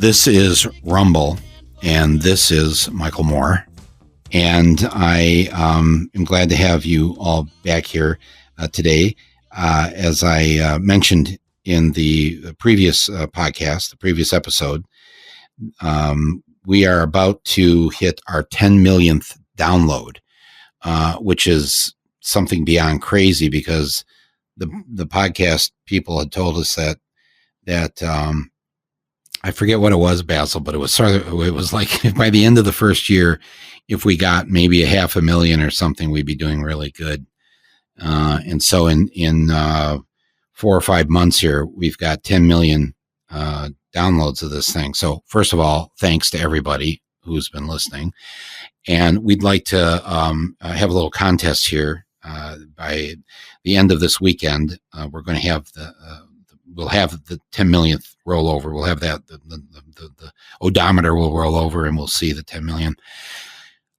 This is Rumble, and this is Michael Moore. And I am glad to have you all back here today. As I mentioned in the previous podcast, the previous episode, we are about to hit our 10 millionth download, which is something beyond crazy because the podcast people had told us that I forget what it was, Basil, but it was like by the end of the first year, if we got maybe 500,000 or something, we'd be doing really good. And so in 4 or 5 months here, we've got 10 million downloads of this thing. So first of all, thanks to everybody who's been listening. And we'd like to have a little contest here. By the end of this weekend, we're going to have we'll have the 10 millionth rollover. We'll have that, the odometer will roll over and we'll see the 10 million.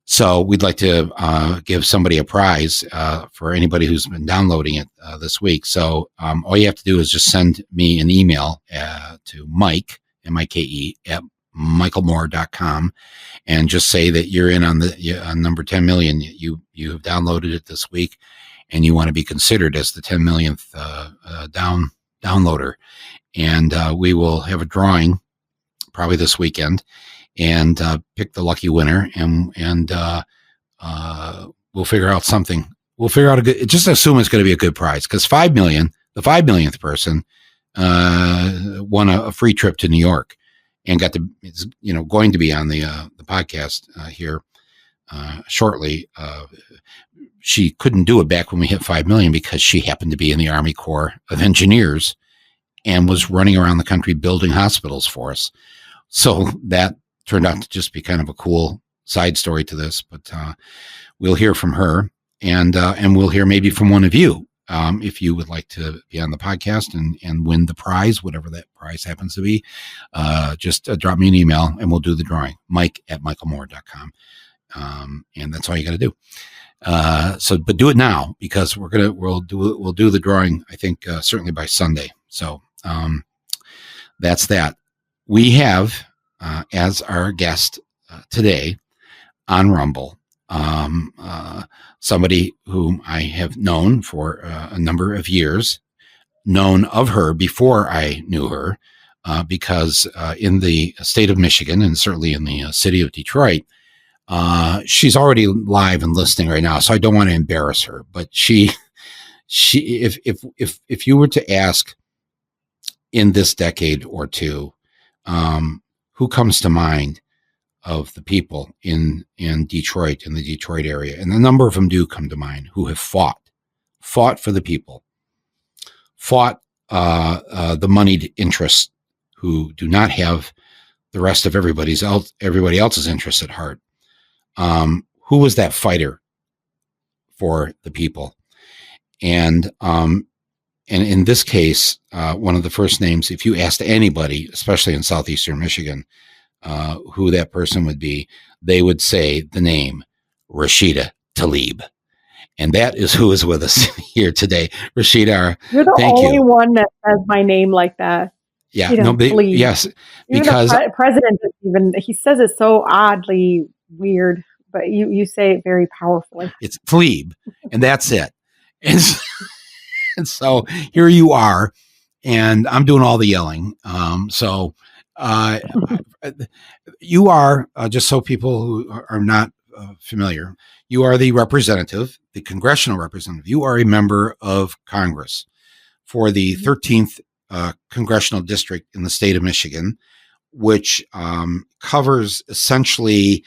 So we'd like to give somebody a prize for anybody who's been downloading it this week. So all you have to do is just send me an email to Mike, M-I-K-E, at michaelmoore.com, and just say that you're in on on number 10 million. You have downloaded it this week and you want to be considered as the 10 millionth downloader. And we will have a drawing probably this weekend and pick the lucky winner, and we'll figure out something. We'll figure out just assume it's going to be a good prize, because 5 million, the 5 millionth person won a free trip to New York and is going to be on the podcast here shortly. She couldn't do it back when we hit 5 million because she happened to be in the Army Corps of Engineers and was running around the country building hospitals for us. So that turned out to just be kind of a cool side story to this, but we'll hear from her, and we'll hear maybe from one of you if you would like to be on the podcast and win the prize, whatever that prize happens to be. Just drop me an email and we'll do the drawing, mike@michaelmoore.com. And that's all you got to do. But do it now, because we'll do the drawing, I think, certainly by Sunday. So that's that. We have as our guest today on Rumble somebody whom I have known for a number of years, known of her before I knew her, because in the state of Michigan, and certainly in the city of Detroit, she's already live and listening right now, so I don't want to embarrass her. But if you were to ask in this decade or two, who comes to mind of the people in Detroit, in the Detroit area, and a number of them do come to mind, who have fought for the people, fought the moneyed interests, who do not have the rest of everybody else's interests at heart. Who was that fighter for the people? And in this case, one of the first names, if you asked anybody, especially in southeastern Michigan, who that person would be, they would say the name Rashida Tlaib. And that is who is with us here today. Rashida, you're the only one that says my name like that. Yeah, yes, even because the president he says it so oddly weird, but you say it very powerfully. It's Tlaib, and that's it. And so here you are, and I'm doing all the yelling. You are, just so people who are not familiar, you are the representative, the congressional representative. You are a member of Congress for the 13th congressional district in the state of Michigan, which covers essentially,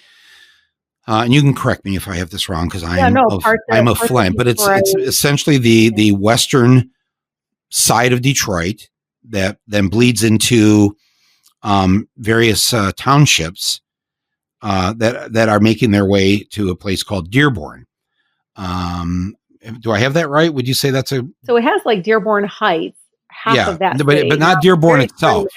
and you can correct me if I have this wrong, because I'm a flank, but it's essentially the western side of Detroit that then bleeds into various townships that are making their way to a place called Dearborn. Do I have that right? Would you say that's a? So it has like Dearborn Heights, half of that, but not Dearborn itself.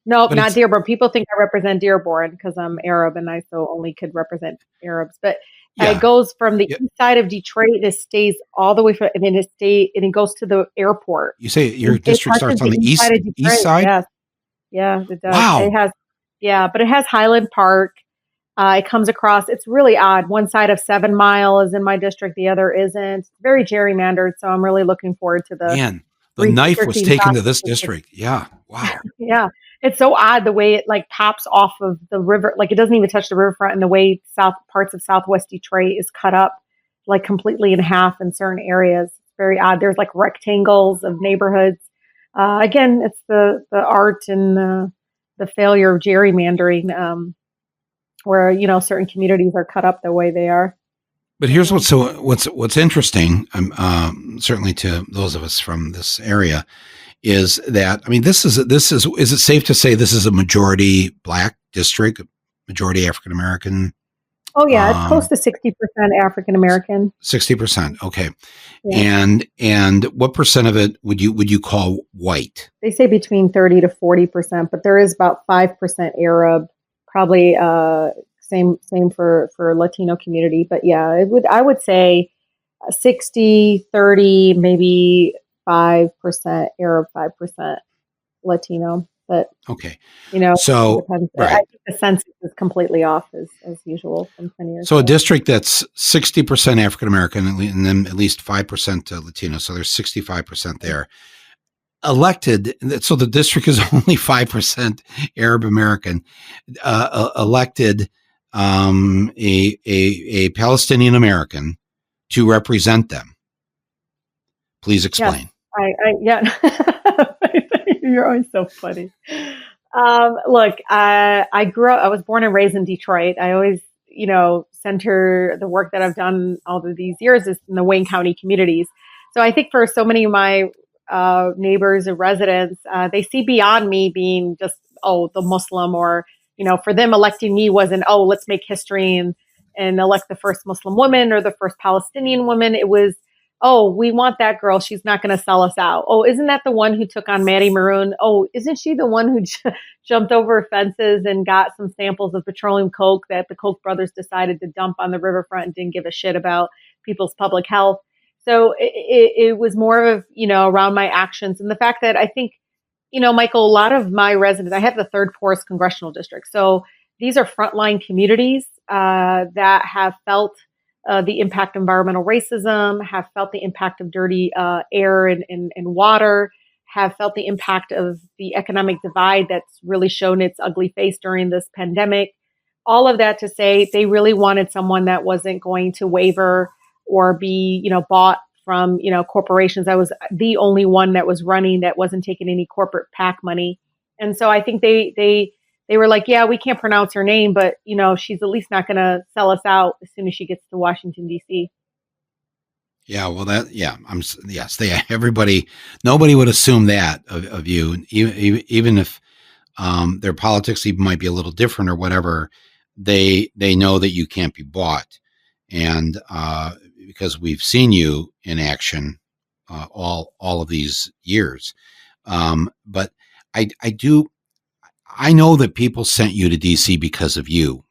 No, not Dearborn. People think I represent Dearborn because I'm Arab and I so only could represent Arabs. But it goes from the east side of Detroit. It stays all the way from, and then it goes to the airport. You say your district starts on the east side? Yes. Yeah, it does. Wow. It has Yeah, but it has Highland Park. It comes across, it's really odd. One side of 7 Mile is in my district, the other isn't. It's very gerrymandered, so I'm really looking forward to the Man, the knife was redistricting taken to this process. district. Yeah. Wow. Yeah. It's so odd the way it like pops off of the river. Like it doesn't even touch the riverfront, and the way parts of Southwest Detroit is cut up like completely in half in certain areas. It's very odd. There's like rectangles of neighborhoods. Again, it's the art and the failure of gerrymandering, where certain communities are cut up the way they are. But here's what's interesting, certainly to those of us from this area, is that is it safe to say this is a majority Black district, majority African American? Oh yeah, it's close to 60% African American. 60%, okay. Yeah. And what percent of it would you call white? They say between 30 to 40%, but there is about 5% Arab, probably same for Latino community. But yeah, I would say 60, 30, maybe 5% Arab, 5% Latino. But okay, so right. I think the census is completely off as usual from 10 years ago. A district that's 60% African American and then at least 5% Latino, so there's 65% there. Elected, so the district is only 5% Arab American. Elected a Palestinian American to represent them. Please explain. Yes, You're always so funny. Look, I was born and raised in Detroit. I always, center the work that I've done all of these years is in the Wayne County communities. So I think for so many of my neighbors and residents, they see beyond me being just, the Muslim, or, for them electing me wasn't, let's make history and elect the first Muslim woman or the first Palestinian woman. It was, we want that girl. She's not going to sell us out. Isn't that the one who took on Maddie Maroon? Isn't she the one who jumped over fences and got some samples of petroleum coke that the Koch brothers decided to dump on the riverfront and didn't give a shit about people's public health? So it was more of, around my actions and the fact that I think, Michael, a lot of my residents, I have the third poorest congressional district. So these are frontline communities that have felt the impact of environmental racism, have felt the impact of dirty air and water, have felt the impact of the economic divide that's really shown its ugly face during this pandemic. All of that to say they really wanted someone that wasn't going to waver or be, bought from, corporations. I was the only one that was running that wasn't taking any corporate PAC money. And so I think they were like, yeah, we can't pronounce her name, but, she's at least not going to sell us out as soon as she gets to Washington, D.C. Yeah, well, nobody would assume that of you, even if their politics even might be a little different or whatever, they know that you can't be bought. And because we've seen you in action all of these years. But I know that people sent you to DC because of you,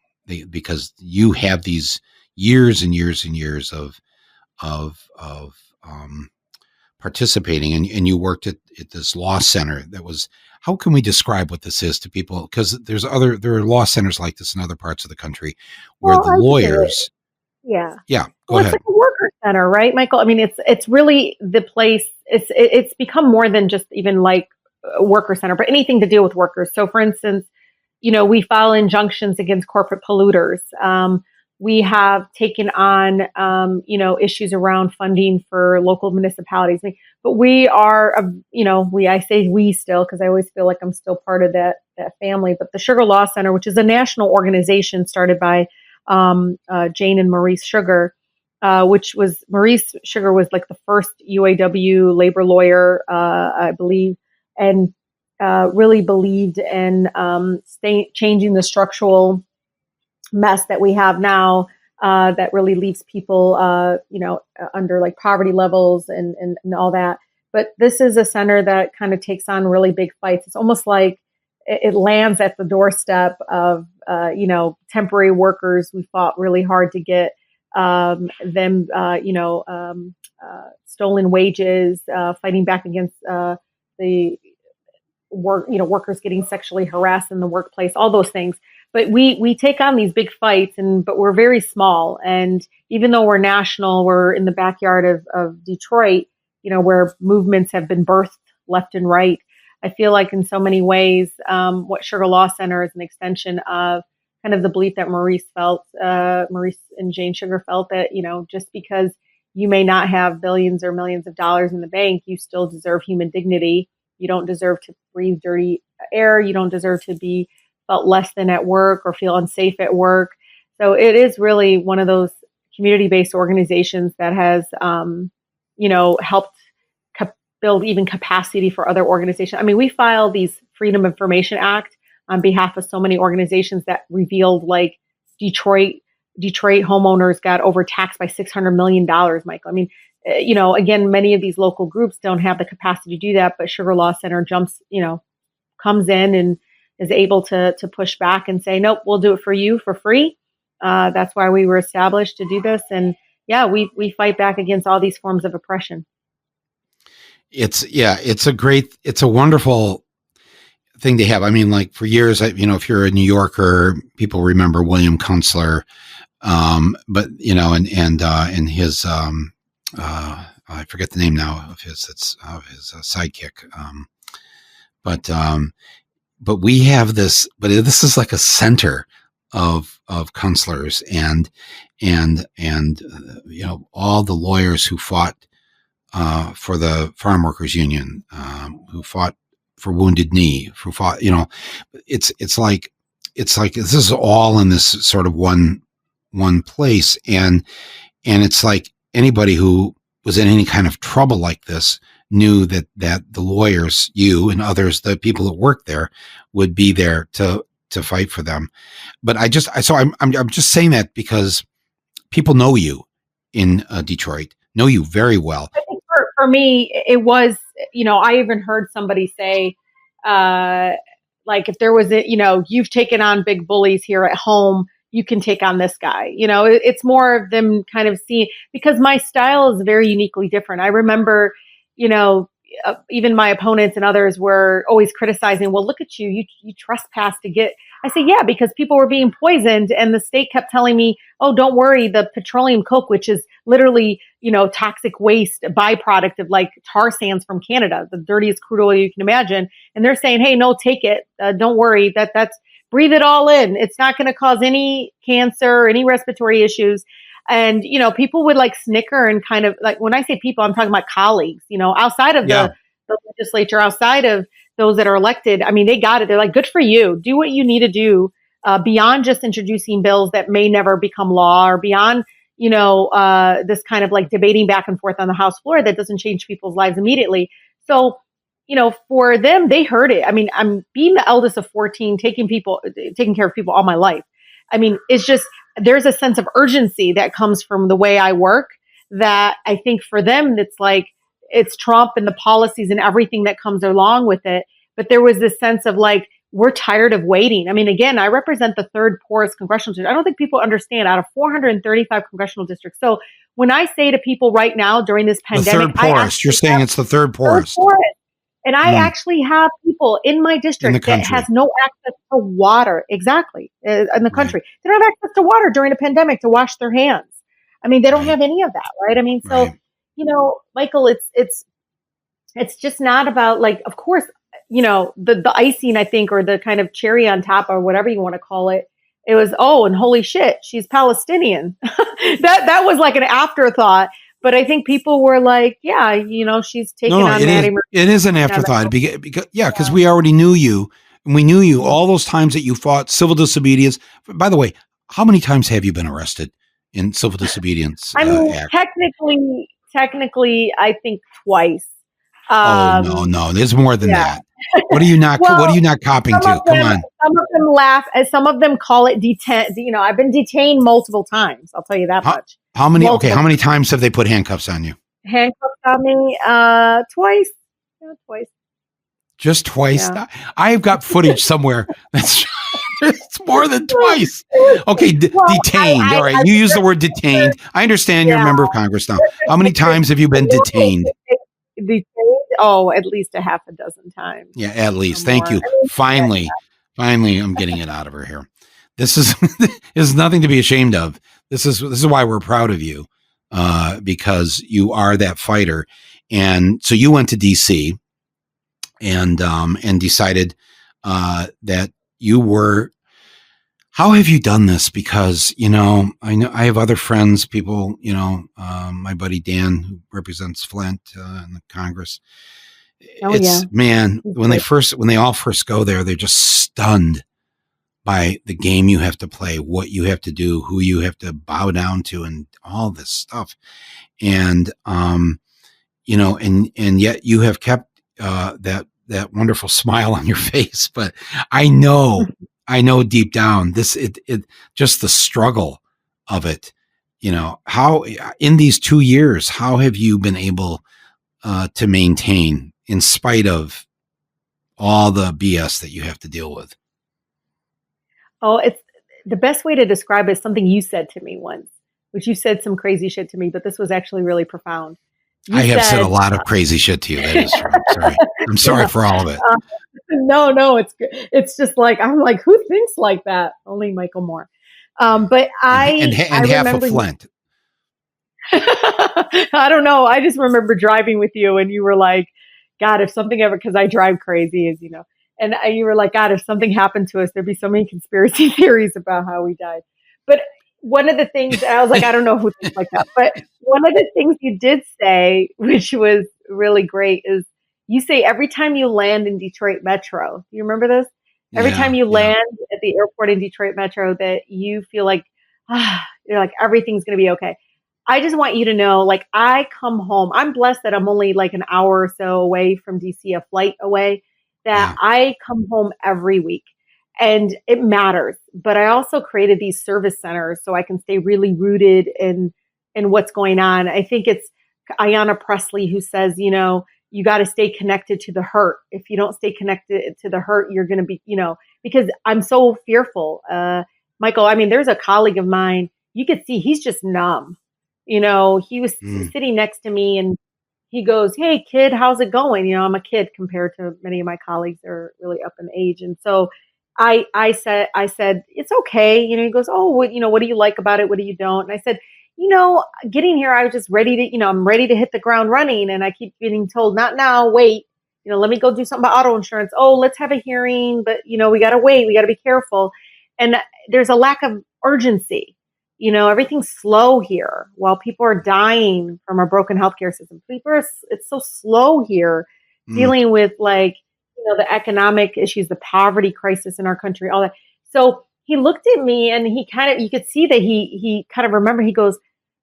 because you have these years and years and years of participating, and you worked at this law center that was. How can we describe what this is to people? Because there are law centers like this in other parts of the country where the lawyers. Yeah. Go ahead. It's like a worker center, right, Michael? I mean, it's really the place. It's become more than just even like a worker center, but anything to deal with workers. So, for instance, we file injunctions against corporate polluters. We have taken on, issues around funding for local municipalities. But we are, I say we still, because I always feel like I'm still part of that family. But the Sugar Law Center, which is a national organization started by Jane and Maurice Sugar, which was Maurice Sugar was like the first UAW labor lawyer, I believe, and really believed in changing the structural mess that we have now that really leaves people, under like poverty levels and all that. But this is a center that kind of takes on really big fights. It's almost like it lands at the doorstep of, temporary workers. We fought really hard to get them, stolen wages, fighting back against the workers getting sexually harassed in the workplace, all those things. But we take on these big fights, but we're very small. And even though we're national, we're in the backyard of Detroit, where movements have been birthed left and right. I feel like in so many ways, what Sugar Law Center is an extension of kind of the belief that Maurice and Jane Sugar felt, that, just because you may not have billions or millions of dollars in the bank, you still deserve human dignity. You don't deserve to breathe dirty air. You don't deserve to be felt less than at work or feel unsafe at work. So it is really one of those community-based organizations that has, helped build even capacity for other organizations. I mean, we filed these Freedom of Information Act on behalf of so many organizations that revealed, like, Detroit homeowners got overtaxed by $600 million, Michael. I mean, again, many of these local groups don't have the capacity to do that, but Sugar Law Center comes in and is able to push back and say, nope, we'll do it for you for free. That's why we were established to do this. And yeah, we fight back against all these forms of oppression. It's a wonderful thing to have. I mean, like, for years, if you're a New Yorker, people remember William Kunstler, but and his I forget the name now of his sidekick, but we have this. But this is like a center of Kunstler's and all the lawyers who fought for the Farm Workers Union, who fought for Wounded Knee, who fought. It's like this is all in this sort of one place, and it's like anybody who was in any kind of trouble like this knew that the lawyers, you and others, the people that work there, would be there to fight for them. But I'm just saying that because people know you in Detroit, know you very well. I think for me, it was, I even heard somebody say, like, if there was you've taken on big bullies here at home, you can take on this guy. It's more of them kind of seeing, because my style is very uniquely different. I remember, even my opponents and others were always criticizing, well, look at you trespassed to get. I say, yeah, because people were being poisoned, and the state kept telling me, oh, don't worry, the petroleum coke, which is literally, toxic waste, a byproduct of, like, tar sands from Canada, the dirtiest crude oil you can imagine. And they're saying, hey, no, take it. Don't worry, that's breathe it all in. It's not going to cause any cancer, any respiratory issues. And, people would, like, snicker and kind of, like, when I say people, I'm talking about colleagues, outside of the legislature, outside of those that are elected. I mean, they got it. They're like, good for you. Do what you need to do beyond just introducing bills that may never become law, or beyond, this kind of, like, debating back and forth on the House floor that doesn't change people's lives immediately. So, for them, they heard it. I mean, I'm being the eldest of 14, taking care of people all my life. I mean, it's just, there's a sense of urgency that comes from the way I work that I think for them, it's like, it's Trump and the policies and everything that comes along with it. But there was this sense of, like, we're tired of waiting. I mean, again, I represent the third poorest congressional district. I don't think people understand, out of 435 congressional districts. So when I say to people right now during this pandemic, the third poorest, you're saying it's the third poorest. And I actually have people in my district that has no access to water. Exactly. In the country. Right. They don't have access to water during a pandemic to wash their hands. I mean, they don't have any of that. Right. I mean, so, Michael, it's just not about, like, of course, the icing, I think, or the kind of cherry on top, or whatever you want to call it. It was, oh, and holy shit, she's Palestinian. that was like an afterthought. But I think people were like, yeah, she's taking on Maddie. It is an afterthought because we already knew you, and we knew you all those times that you fought civil disobedience. By the way, how many times have you been arrested in civil disobedience? I mean, technically, I think twice. No, there's more than that. What are you not? What are you not copping to? Come on. Some of them laugh, and some of them call it detain. I've been detained multiple times. I'll tell you that much. How many? Okay, how many times have they put handcuffs on you? Handcuffs on me, twice. Yeah, twice. Just twice. Yeah. I've got footage somewhere that's it's more than twice. Okay, detained. All right, you use the word detained. I understand you're a member of Congress now. How many times have you been detained? Detained. at least a half a dozen times. Yeah, at least. Thank you. I mean, finally, I'm getting it out of her here. This is nothing to be ashamed of. This is why we're proud of you, because you are that fighter. And so you went to DC and decided that you were. How have you done this? Because, I know I have other friends, people, my buddy Dan, who represents Flint in the Congress. Man, when they all first go there, they're just stunned by the game you have to play, what you have to do, who you have to bow down to, and all this stuff. And, and yet you have kept that wonderful smile on your face. But I know deep down it just the struggle of it, how in these 2 years, how have you been able to maintain in spite of all the BS that you have to deal with? Oh, it's the best way to describe it is something you said to me once, which you said some crazy shit to me, but this was actually really profound. I have said a lot of crazy shit to you. That is true. I'm sorry. I'm sorry for all of it. No, it's good. It's just like, I'm like, who thinks like that? Only Michael Moore. But I half of Flint. I don't know. I just remember driving with you and you were like, God, if something ever, because I drive crazy, as you know, and you were like, God, if something happened to us, there'd be so many conspiracy theories about how we died. But one of the things, I was like, I don't know who thinks like that, but one of the things you did say, which was really great, is you say every time you land in Detroit Metro, do you remember this? Every time you land at the airport in Detroit Metro, that you feel like, you're like, everything's going to be okay. I just want you to know, like, I come home. I'm blessed that I'm only like an hour or so away from DC, a flight away, that I come home every week. And it matters. But I also created these service centers so I can stay really rooted in what's going on. I think it's Ayanna Pressley who says, you got to stay connected to the hurt. If you don't stay connected to the hurt, you're going to be, because I'm so fearful. Michael, I mean, there's a colleague of mine, you could see he's just numb. He was sitting next to me and he goes, "Hey kid, how's it going?" I'm a kid compared to many of my colleagues that are really up in age. And so I said, it's okay. He goes, "Oh, what do you like about it? What do you don't?" And I said, getting here, I was just ready to, I'm ready to hit the ground running. And I keep getting told, not now, wait, let me go do something about auto insurance. Oh, let's have a hearing, but we got to wait. We got to be careful. And there's a lack of urgency. Everything's slow here while people are dying from our broken healthcare system. It's so slow here dealing with the economic issues, the poverty crisis in our country, all that. So he looked at me and he you could see that he kind of remembered, he goes,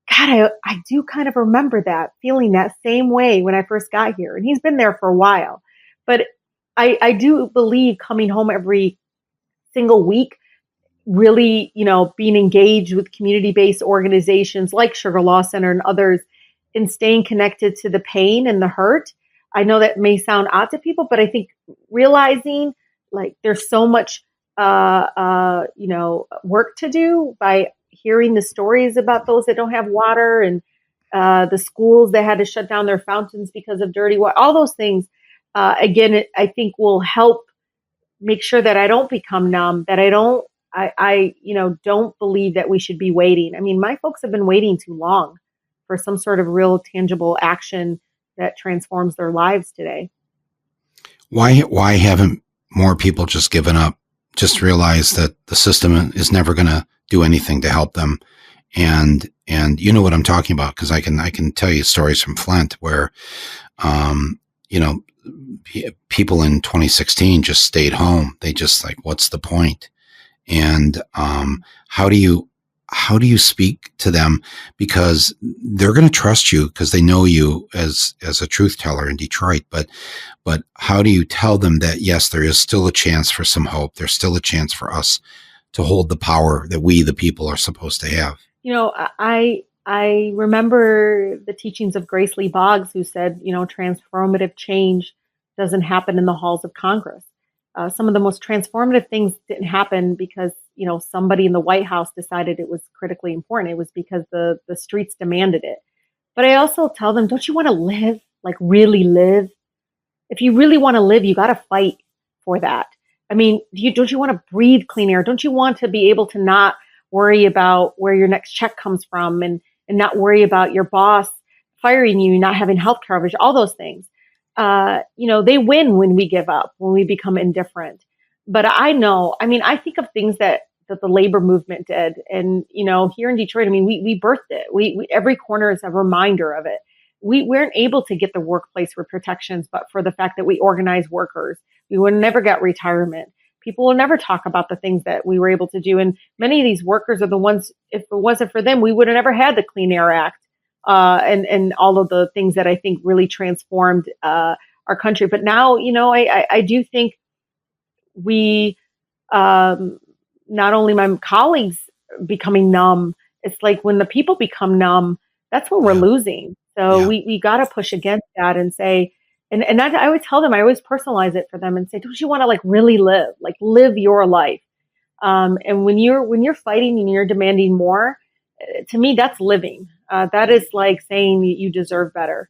God, I do kind of remember that, feeling that same way when I first got here. And he's been there for a while. But I do believe coming home every single week, really, being engaged with community-based organizations like Sugar Loss Center and others, and staying connected to the pain and the hurt. I know that may sound odd to people, but I think realizing there's so much, work to do by hearing the stories about those that don't have water and the schools that had to shut down their fountains because of dirty water, all those things. Again, I think will help make sure that I don't become numb, that I don't believe that we should be waiting. I mean, my folks have been waiting too long for some sort of real tangible action that transforms their lives today. Why haven't more people just given up, just realized that the system is never going to do anything to help them? And you know what I'm talking about, because I can tell you stories from Flint where, people in 2016 just stayed home. They just what's the point? And how do you speak to them? Because they're going to trust you because they know you as a truth teller in Detroit. But how do you tell them that, yes, there is still a chance for some hope. There's still a chance for us to hold the power that we, the people, are supposed to have? I remember the teachings of Grace Lee Boggs, who said, transformative change doesn't happen in the halls of Congress. Some of the most transformative things didn't happen because, somebody in the White House decided it was critically important. It was because the streets demanded it. But I also tell them, don't you want to live, really live? If you really want to live, you got to fight for that. I mean, don't you want to breathe clean air? Don't you want to be able to not worry about where your next check comes from and not worry about your boss firing you, not having health coverage, all those things? They win when we give up, when we become indifferent. But I think of things that the labor movement did. And, here in Detroit, we birthed it. We every corner is a reminder of it. We weren't able to get the workplace for protections, but for the fact that we organized workers, we would never get retirement. People will never talk about the things that we were able to do. And many of these workers are the ones, if it wasn't for them, we would have never had the Clean Air Act, and all of the things that I think really transformed, our country. But now, I do think we, not only my colleagues becoming numb, it's like when the people become numb, that's when we're losing. So we got to push against that and say, and I always tell them, I always personalize it for them and say, don't you want to really live your life? And when you're fighting and you're demanding more, to me, that's living. That is like saying you deserve better.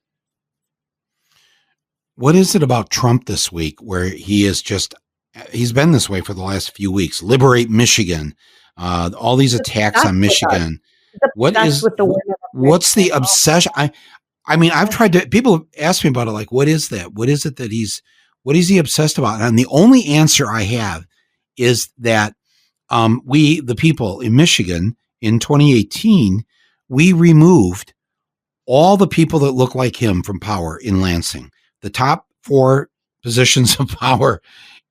What is it about Trump this week where he's been this way for the last few weeks? Liberate Michigan, all these attacks on Michigan. What's the obsession? I've tried to, people ask me about it, what is that? What is it that what is he obsessed about? And the only answer I have is that we, the people in Michigan in 2018, we removed all the people that look like him from power in Lansing. The top 4 positions of power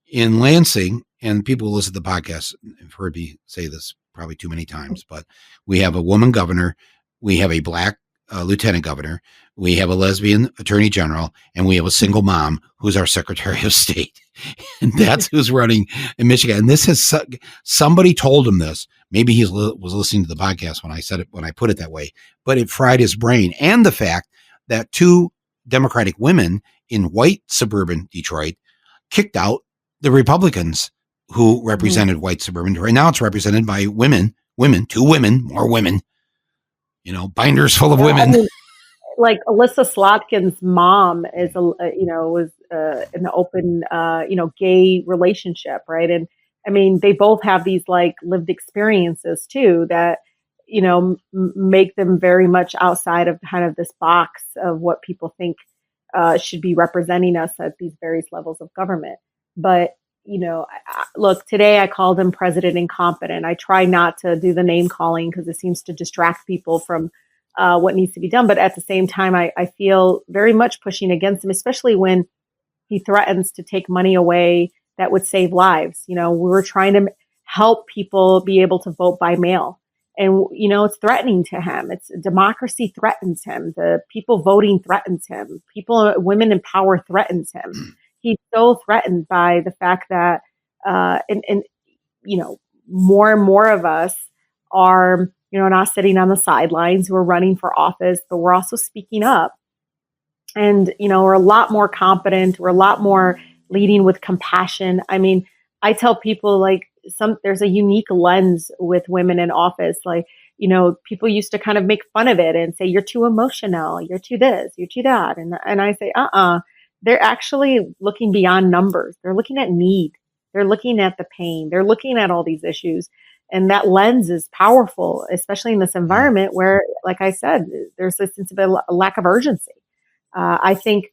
in Lansing, and people who listen to the podcast have heard me say this probably too many times, but we have a woman governor, we have a black lieutenant governor, we have a lesbian attorney general, and we have a single mom who's our Secretary of State. And that's who's running in Michigan. And this has, somebody told him this. Maybe he was listening to the podcast when I said it, when I put it that way, but it fried his brain. And the fact that 2 Democratic women in white suburban Detroit kicked out the Republicans who represented white suburban Detroit. Now it's represented by women, 2 women, more women, binders full of women. Like Alyssa Slotkin's mom is, was in an open, gay relationship, right? And they both have these lived experiences too that, make them very much outside of kind of this box of what people think should be representing us at these various levels of government. But, look, today I called him President Incompetent. I try not to do the name calling because it seems to distract people from what needs to be done. But at the same time, I feel very much pushing against him, especially when he threatens to take money away that would save lives. We're trying to help people be able to vote by mail. And, it's threatening to him. It's democracy threatens him. The people voting threatens him. Women in power threatens him. He's so threatened by the fact that, more and more of us are, not sitting on the sidelines. We're running for office, but we're also speaking up. And, we're a lot more competent. We're a lot more leading with compassion. I tell people there's a unique lens with women in office. People used to kind of make fun of it and say, you're too emotional, you're too this, you're too that. And I say, they're actually looking beyond numbers. They're looking at need. They're looking at the pain. They're looking at all these issues. And that lens is powerful, especially in this environment where, like I said, there's a sense of a lack of urgency. I think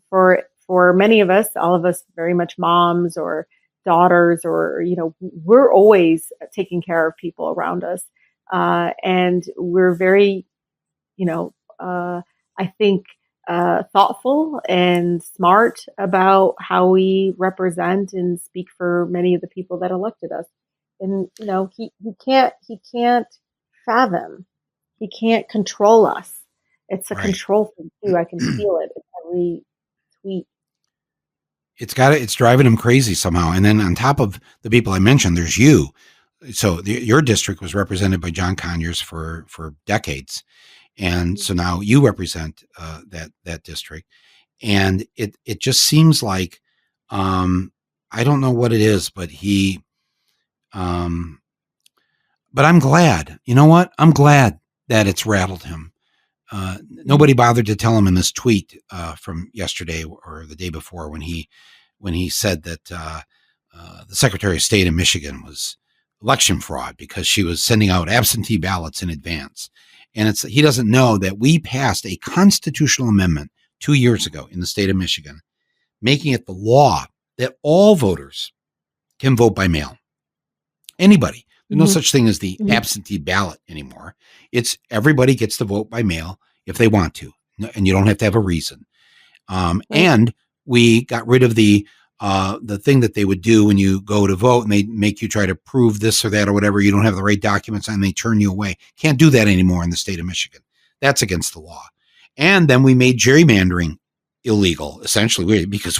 for many of us, all of us very much moms or daughters, or, we're always taking care of people around us. And we're very, I think, thoughtful and smart about how we represent and speak for many of the people that elected us. And, he can't fathom, he can't control us. It's a control thing too. I can feel it in every tweet. It's driving him crazy somehow. And then on top of the people I mentioned, there's you. So your district was represented by John Conyers for decades. And so now you represent that district. And it just seems like, I don't know what it is, but but I'm glad, you know what? I'm glad that it's rattled him. Nobody bothered to tell him in this tweet from yesterday or the day before when he said that the Secretary of State in Michigan was election fraud because she was sending out absentee ballots in advance. And he doesn't know that we passed a constitutional amendment 2 years ago in the state of Michigan, making it the law that all voters can vote by mail. Anybody. There's no such thing as the absentee ballot anymore. It's everybody gets to vote by mail if they want to, and you don't have to have a reason. And we got rid of the thing that they would do when you go to vote and they make you try to prove this or that or whatever. You don't have the right documents and they turn you away. Can't do that anymore in the state of Michigan. That's against the law. And then we made gerrymandering illegal, essentially, because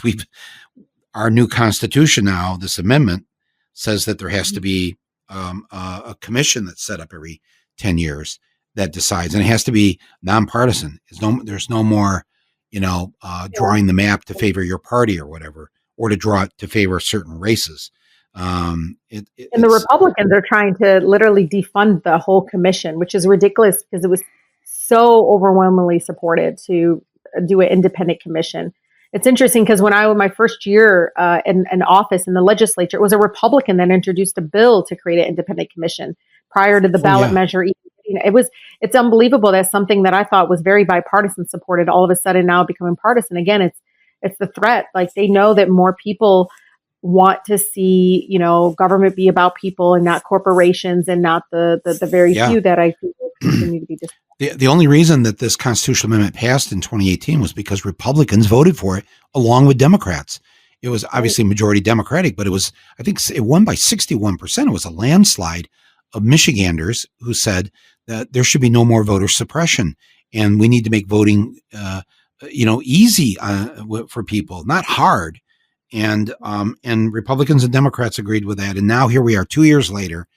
our new constitution now, this amendment says that there has to be a commission that's set up every 10 years that decides, and it has to be nonpartisan. There's no more, drawing the map to favor your party or whatever, or to draw it to favor certain races. And the Republicans are trying to literally defund the whole commission, which is ridiculous because it was so overwhelmingly supported to do an independent commission. It's interesting because when my first year in office in the legislature, it was a Republican that introduced a bill to create an independent commission prior to the ballot measure. It's unbelievable that something that I thought was very bipartisan supported all of a sudden now becoming partisan. Again, it's the threat. Like they know that more people want to see, government be about people and not corporations and not the very few that I think will continue to be disrupted. The only reason that this constitutional amendment passed in 2018 was because Republicans voted for it along with Democrats. It was obviously majority Democratic, but I think it won by 61%. It was a landslide of Michiganders who said that there should be no more voter suppression and we need to make voting, easy for people, not hard. And Republicans and Democrats agreed with that. And now here we are 2 years later,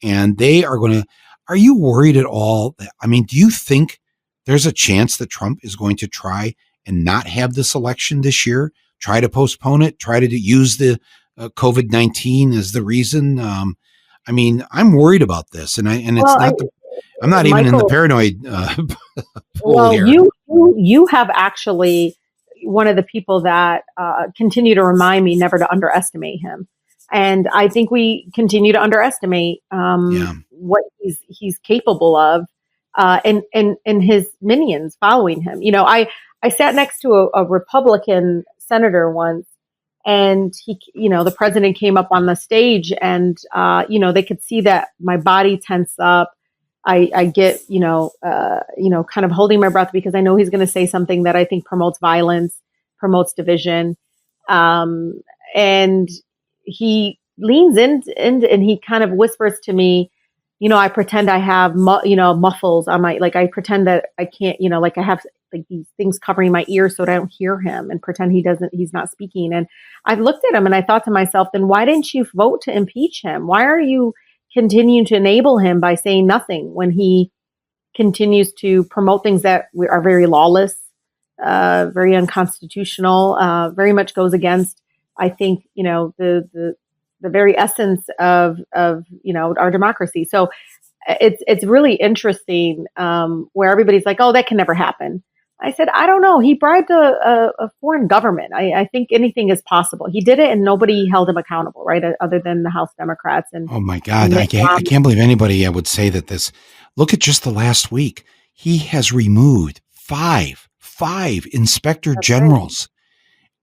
and they are going to. Are you worried at all? Do you think there's a chance that Trump is going to try and not have this election this year? Try to postpone it? Try to use the COVID-19 as the reason? I'm worried about this, and I'm not even in the paranoid pool here. You have actually one of the people that continue to remind me never to underestimate him. And I think we continue to underestimate what he's capable of, and his minions following him. I sat next to a Republican senator once, and he, the president came up on the stage, and they could see that my body tense up. I get kind of holding my breath because I know he's going to say something that I think promotes violence, promotes division, and he leans in and he kind of whispers to me, I pretend I have, muffles on my, I pretend that I can't, I have these things covering my ears so that I don't hear him and pretend he's not speaking. And I've looked at him and I thought to myself, then why didn't you vote to impeach him? Why are you continuing to enable him by saying nothing when he continues to promote things that are very lawless, very unconstitutional, very much goes against, I think, the very essence of our democracy. So it's really interesting where everybody's like, oh, that can never happen. I said, I don't know. He bribed a foreign government. I think anything is possible. He did it and nobody held him accountable, right? Other than the House Democrats. And oh my God, I can't believe anybody would say that this. Look at just the last week. He has removed five inspector generals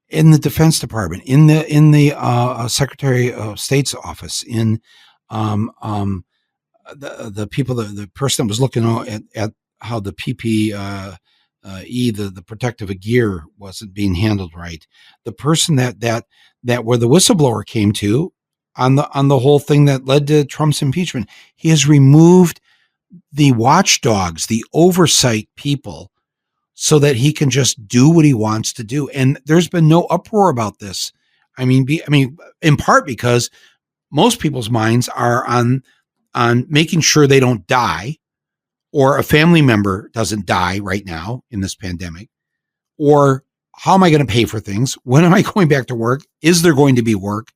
in the Defense Department, in the Secretary of State's office, in the people, the person that was looking at how the PPE, the protective gear wasn't being handled right. The person that where the whistleblower came to on the whole thing that led to Trump's impeachment. He has removed the watchdogs, the oversight people, so that he can just do what he wants to do. And there's been no uproar about this. I mean, in part because most people's minds are on making sure they don't die, or a family member doesn't die right now in this pandemic, or how am I going to pay for things? When am I going back to work? Is there going to be work?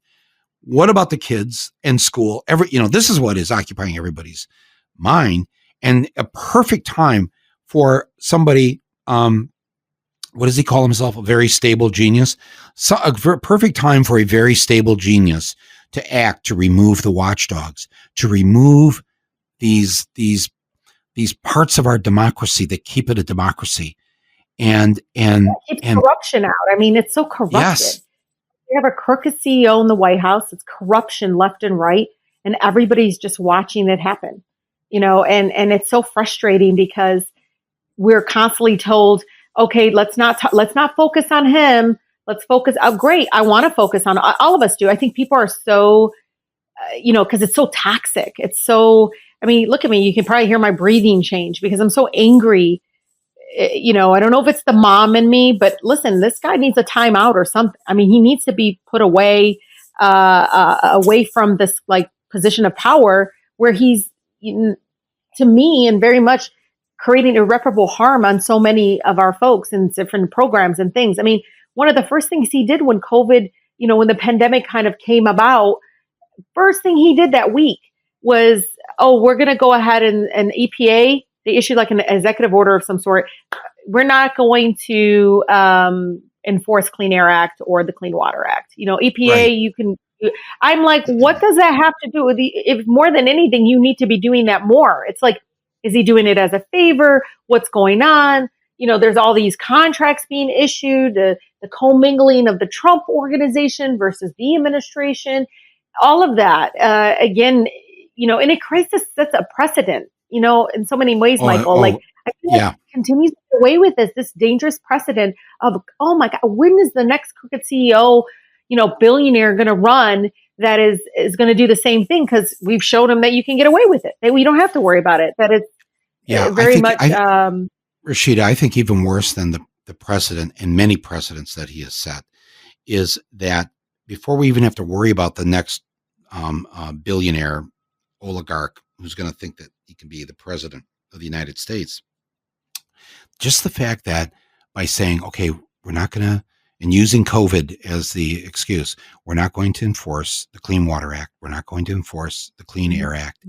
What about the kids and school? This is what is occupying everybody's mind, and a perfect time for somebody, what does he call himself? A very stable genius. So a perfect time for a very stable genius to act, to remove the watchdogs, to remove these parts of our democracy that keep it a democracy, and corruption out. I mean, it's so corrupted. Yes. You have a crooked CEO in the White House. It's corruption left and right, and everybody's just watching it happen. And it's so frustrating because we're constantly told, okay, let's not focus on him. Let's focus. Oh, great. I want to focus on, all of us do. I think people are so, because it's so toxic. It's so, I mean, look at me. You can probably hear my breathing change because I'm so angry. I don't know if it's the mom in me, but listen, this guy needs a timeout or something. I mean, he needs to be put away from this like position of power where he's, to me, and very much creating irreparable harm on so many of our folks in different programs and things. I mean, one of the first things he did when COVID, when the pandemic kind of came about, first thing he did that week was, we're going to go ahead and EPA, they issued like an executive order of some sort. We're not going to enforce Clean Air Act or the Clean Water Act. EPA, right. You can. I'm like, what does that have to do with if more than anything, you need to be doing that more? It's like, is he doing it as a favor? What's going on? There's all these contracts being issued, the commingling of the Trump organization versus the administration, all of that. Again, and it creates sets a precedent, in so many ways, Michael. I feel like it continues to get away with this dangerous precedent of, oh my God, when is the next crooked CEO, billionaire going to run that is going to do the same thing? Because we've shown him that you can get away with it. That we don't have to worry about it. That it's very much. Rashida, I think even worse than the precedent and many precedents that he has set is that before we even have to worry about the next billionaire oligarch who's going to think that he can be the president of the United States, just the fact that by saying, okay, we're not going to, and using COVID as the excuse, we're not going to enforce the Clean Water Act. We're not going to enforce the Clean Air Act.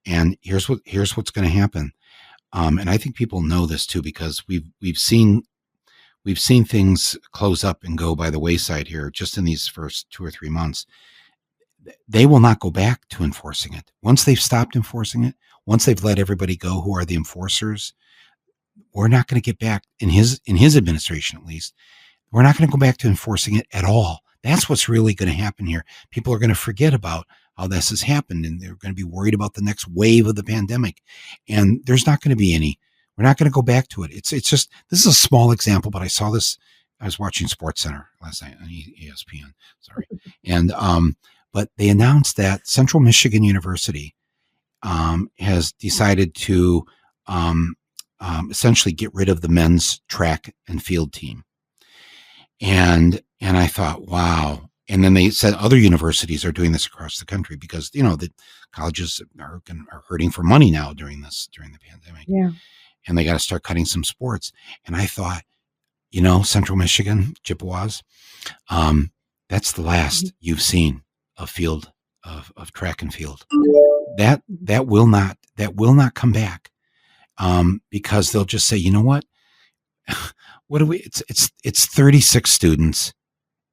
And here's what's going to happen. And I think people know this too, because we've seen things close up and go by the wayside here just in these first 2 or 3 months. They will not go back to enforcing it. Once they've stopped enforcing it, once they've let everybody go who are the enforcers, we're not going to get back, in his administration at least, we're not going to go back to enforcing it at all. That's what's really going to happen here. People are going to forget about how this has happened, and they're going to be worried about the next wave of the pandemic. And there's not going to be any. We're not going to go back to it. It's just, this is a small example, but I saw this. I was watching SportsCenter last night on ESPN. Sorry, and but they announced that Central Michigan University has decided to essentially get rid of the men's track and field team. And I thought, wow. And then they said other universities are doing this across the country because, the colleges are hurting for money now during the pandemic. Yeah. And they got to start cutting some sports. And I thought, Central Michigan, Chippewas, that's the last you've seen of field of track and field. That will not come back. Because they'll just say, you know what? What do we? It's 36 students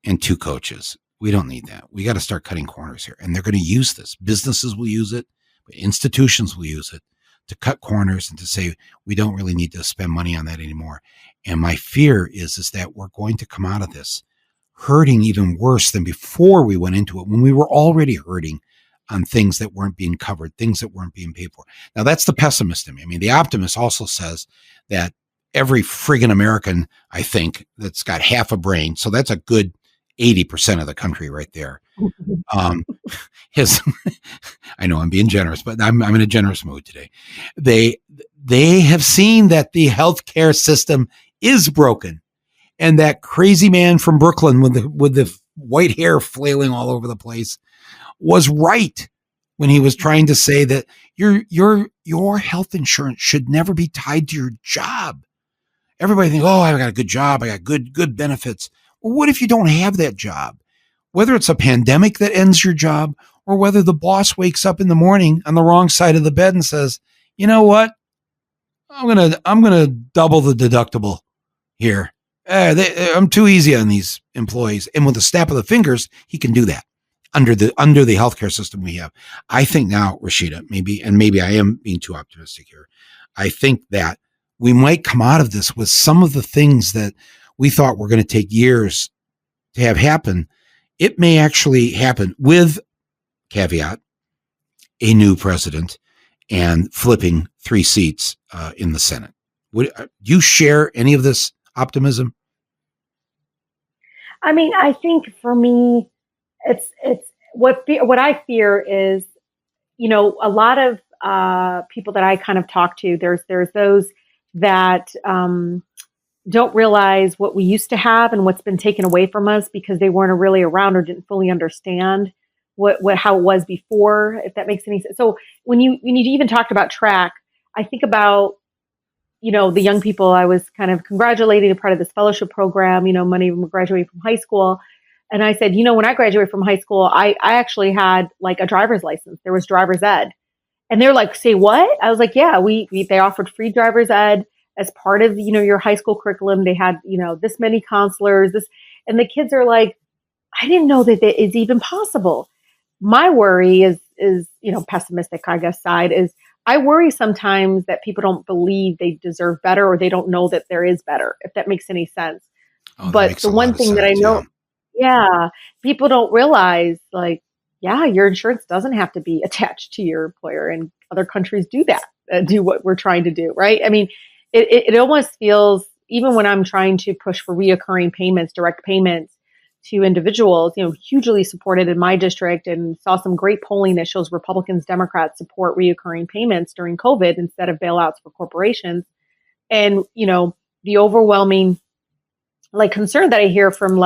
and 2 coaches. We don't need that. We got to start cutting corners here, and they're going to use this. Businesses will use it, but institutions will use it to cut corners and to say we don't really need to spend money on that anymore. And my fear is that we're going to come out of this hurting even worse than before we went into it, when we were already hurting on things that weren't being covered, things that weren't being paid for. Now, that's the pessimist in me. I mean, the optimist also says that every friggin' American, I think, that's got half a brain, so that's a good 80% of the country right there. I know I'm being generous, but I'm in a generous mood today. They have seen that the healthcare system is broken, and that crazy man from Brooklyn with the white hair flailing all over the place was right when he was trying to say that your health insurance should never be tied to your job. Everybody thinks, oh, I got a good job, I got good benefits. Well, what if you don't have that job? Whether it's a pandemic that ends your job, or whether the boss wakes up in the morning on the wrong side of the bed and says, you know what? I'm gonna double the deductible here. I'm too easy on these employees, and with a snap of the fingers, he can do that under the healthcare system we have. I think now, Rashida, maybe I am being too optimistic here. I think that we might come out of this with some of the things that we thought were going to take years to have happen. It may actually happen with caveat, a new president and flipping 3 seats in the Senate. Do you share any of this optimism? I mean, I think for me, it's what I fear is, a lot of people that I kind of talk to. There's those that don't realize what we used to have and what's been taken away from us because they weren't really around or didn't fully understand how it was before, if that makes any sense. So when you even talked about track, I think about, the young people I was kind of congratulating a part of this fellowship program, many of them graduating from high school. And I said, when I graduated from high school, I actually had like a driver's license. There was driver's ed. And they're like, say what? I was like, yeah, they offered free driver's ed as part of, your high school curriculum. They had, this many counselors, and the kids are like, I didn't know that it is even possible. My worry is, pessimistic, I guess, side is I worry sometimes that people don't believe they deserve better or they don't know that there is better, if that makes any sense. But the one thing that I know, yeah, people don't realize, like, yeah, your insurance doesn't have to be attached to your employer, and other countries do that, do what we're trying to do, right? I mean, it almost feels, even when I'm trying to push for reoccurring payments, direct payments to individuals, hugely supported in my district, and saw some great polling that shows Republicans, Democrats support reoccurring payments during COVID instead of bailouts for corporations. And, the overwhelming concern that I hear from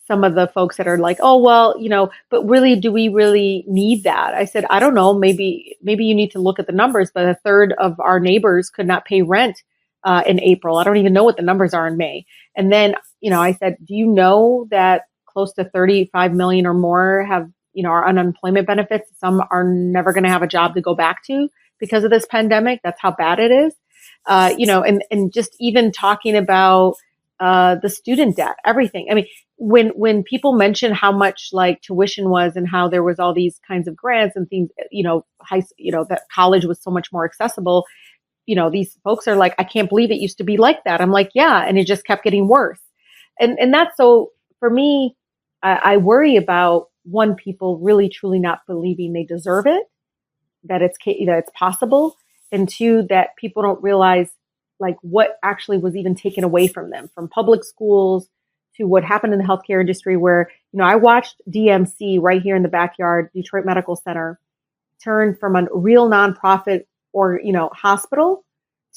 some of the folks that are like, oh, well, but really, do we really need that? I said, I don't know, maybe you need to look at the numbers, but a third of our neighbors could not pay rent in April. I don't even know what the numbers are in May. And then, I said, do you know that close to 35 million or more have, our unemployment benefits? Some are never going to have a job to go back to because of this pandemic. That's how bad it is. And just even talking about the student debt, everything. I mean, when people mention how much tuition was and how there was all these kinds of grants and things, that college was so much more accessible, these folks are like, I can't believe it used to be like that. I'm like, yeah. And it just kept getting worse. And that's, so for me, I worry about, one, people really truly not believing they deserve it, that it's possible. And two, that people don't realize what actually was even taken away from them, from public schools to what happened in the healthcare industry, where, I watched DMC right here in the backyard, Detroit Medical Center, turn from a real nonprofit or, hospital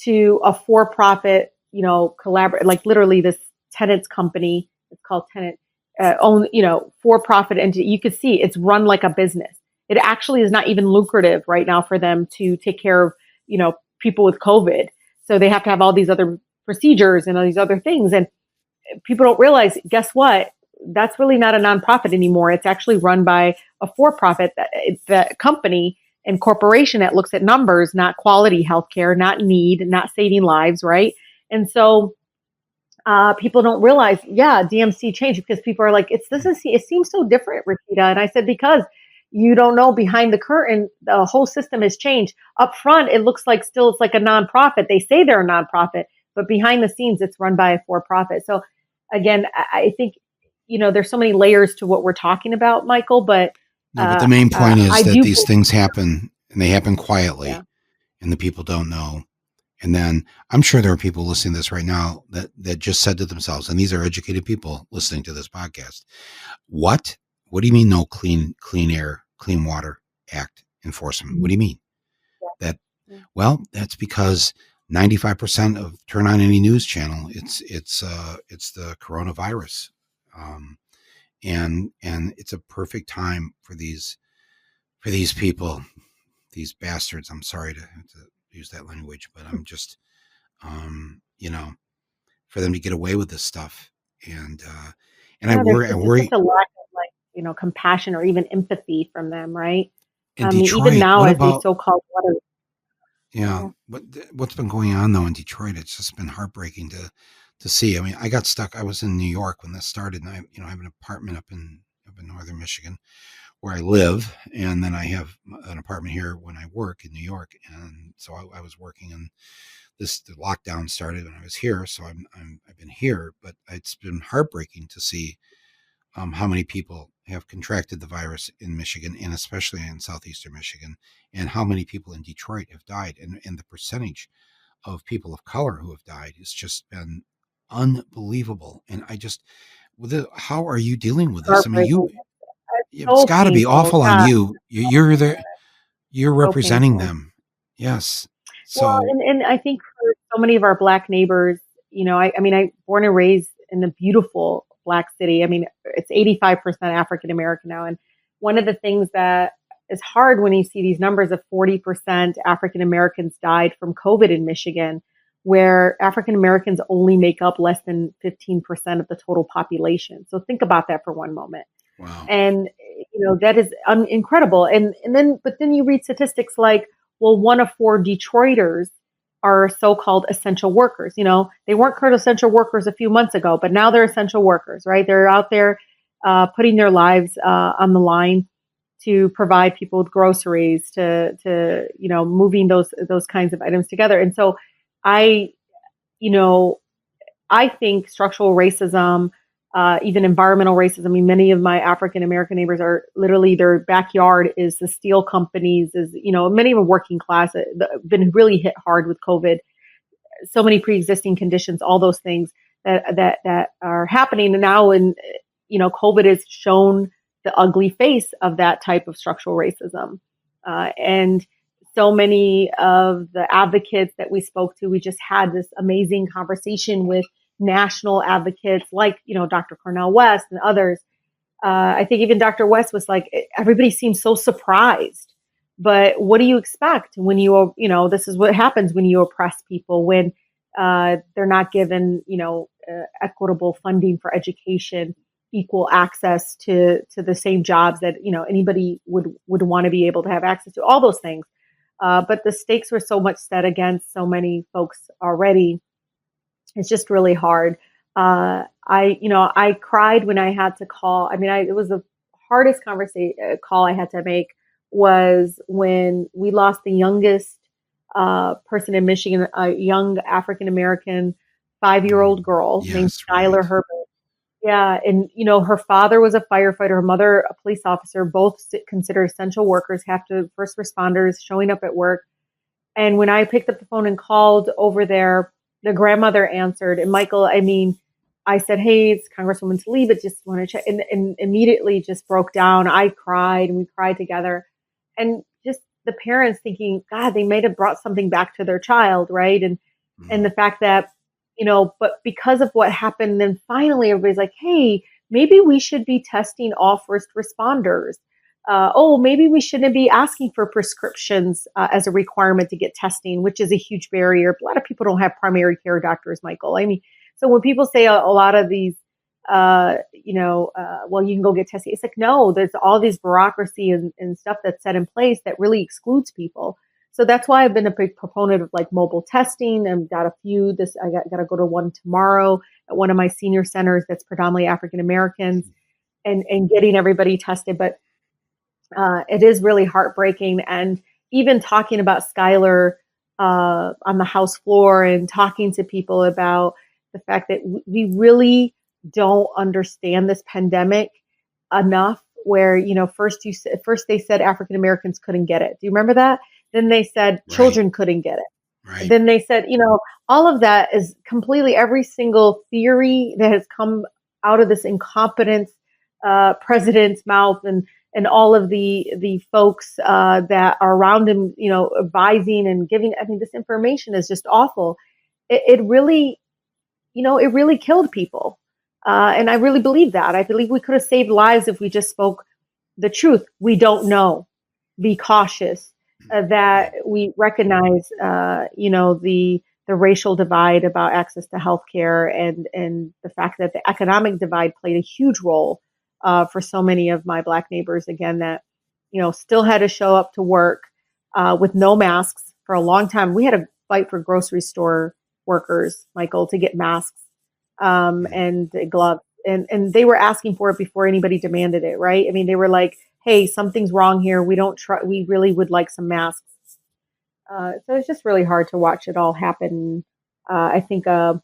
to a for-profit, collaborate, literally this Tenet's company. It's called Tenet, own, for-profit entity. You could see it's run like a business. It actually is not even lucrative right now for them to take care of, people with COVID. So they have to have all these other procedures and all these other things. And people don't realize, guess what? That's really not a nonprofit anymore. It's actually run by a for-profit, that company and corporation that looks at numbers, not quality healthcare, not need, not saving lives, right? And so people don't realize, yeah, DMC changed, because people are like, it seems so different, Rashida. And I said, because you don't know, behind the curtain, the whole system has changed. Up front, it looks like still it's like a nonprofit. They say they're a nonprofit, but behind the scenes, it's run by a for-profit. So again, I think, there's so many layers to what we're talking about, Michael, but the main point is that these things happen, and they happen quietly, and the people don't know. And then I'm sure there are people listening to this right now that just said to themselves, and these are educated people listening to this podcast, what do you mean no Clean Air, Clean Water Act enforcement? What do you mean? Well, that's because 95% of turn on any news channel, it's the coronavirus. And it's a perfect time for these people, these bastards. I'm sorry to use that language, but I'm just, for them to get away with this stuff. And I worry. It's a lack of compassion or even empathy from them, right? In Detroit, even now, as these so-called Yeah. What's been going on though in Detroit? It's just been heartbreaking to see. I mean, I got stuck. I was in New York when this started, and I have an apartment up in northern Michigan where I live, and then I have an apartment here when I work in New York. And so I was working, and the lockdown started when I was here. So I've been here, but it's been heartbreaking to see how many people have contracted the virus in Michigan, and especially in southeastern Michigan, and how many people in Detroit have died, and the percentage of people of color who have died has just been unbelievable. And how are you dealing with this? I mean, it's so got to be painful. awful on God, you. You're there, you're so representing painful. them. Yes. Well, So and I think for so many of our Black neighbors, I mean, I born and raised in a beautiful Black city. I mean, it's 85% African American now. And one of the things that is hard when you see these numbers of 40% African Americans died from COVID in Michigan, where African Americans only make up less than 15% of the total population. So think about that for one moment. wow. And, that is incredible. But then you read statistics like, well, 1 of 4 Detroiters are so-called essential workers. They weren't called essential workers a few months ago, but now they're essential workers, right? They're out there putting their lives on the line to provide people with groceries, to moving those kinds of items together. And so I, you know, I think structural racism, even environmental racism. I mean, many of my African American neighbors are literally their backyard is the steel companies, many of them working class, been really hit hard with COVID. So many pre-existing conditions, all those things that are happening now. And, COVID has shown the ugly face of that type of structural racism. And so many of the advocates that we spoke to, we just had this amazing conversation with national advocates like, Dr. Cornel West and others. I think even Dr. West was like, everybody seems so surprised. But what do you expect when this is what happens when you oppress people, when they're not given, equitable funding for education, equal access to the same jobs that, anybody would want to be able to have access to, all those things. But the stakes were so much set against so many folks already. It's just really hard. I cried when I had to call. I mean, it was the hardest call I had to make was when we lost the youngest person in Michigan, a young African American 5-year-old girl named Skylar Herbert. Yeah, and her father was a firefighter, her mother a police officer, both considered essential workers, first responders showing up at work. And when I picked up the phone and called over there, the grandmother answered. And Michael, I said, "Hey, it's Congresswoman Tlaib, but just want to check," and immediately just broke down. I cried, and we cried together. And just the parents thinking, God, they might have brought something back to their child, right? And the fact that, but because of what happened, then finally everybody's like, hey, maybe we should be testing all first responders. Maybe we shouldn't be asking for prescriptions as a requirement to get testing, which is a huge barrier. A lot of people don't have primary care doctors, Michael. I mean, so when people say a lot of these, well, you can go get tested. It's like, no, there's all this bureaucracy and stuff that's set in place that really excludes people. So that's why I've been a big proponent of like mobile testing. I've got a few. I got to go to one tomorrow at one of my senior centers that's predominantly African Americans, and getting everybody tested. But it is really heartbreaking. And even talking about Skylar on the House floor and talking to people about the fact that we really don't understand this pandemic enough. Where first they said African Americans couldn't get it. Do you remember that? Then they said children couldn't get it. Right. Then they said, all of that is completely every single theory that has come out of this incompetent president's mouth and all of the folks that are around him, advising and giving. I mean, this information is just awful. It really, it really killed people. And I really believe that. I believe we could have saved lives if we just spoke the truth. We don't know. Be cautious. That we recognize, the racial divide about access to healthcare and the fact that the economic divide played a huge role for so many of my Black neighbors, again, that, still had to show up to work with no masks, for a long time. We had to fight for grocery store workers, Michael, to get masks and gloves. And they were asking for it before anybody demanded it, right? I mean, they were like, hey, something's wrong here. We really would like some masks. So it's just really hard to watch it all happen. I think a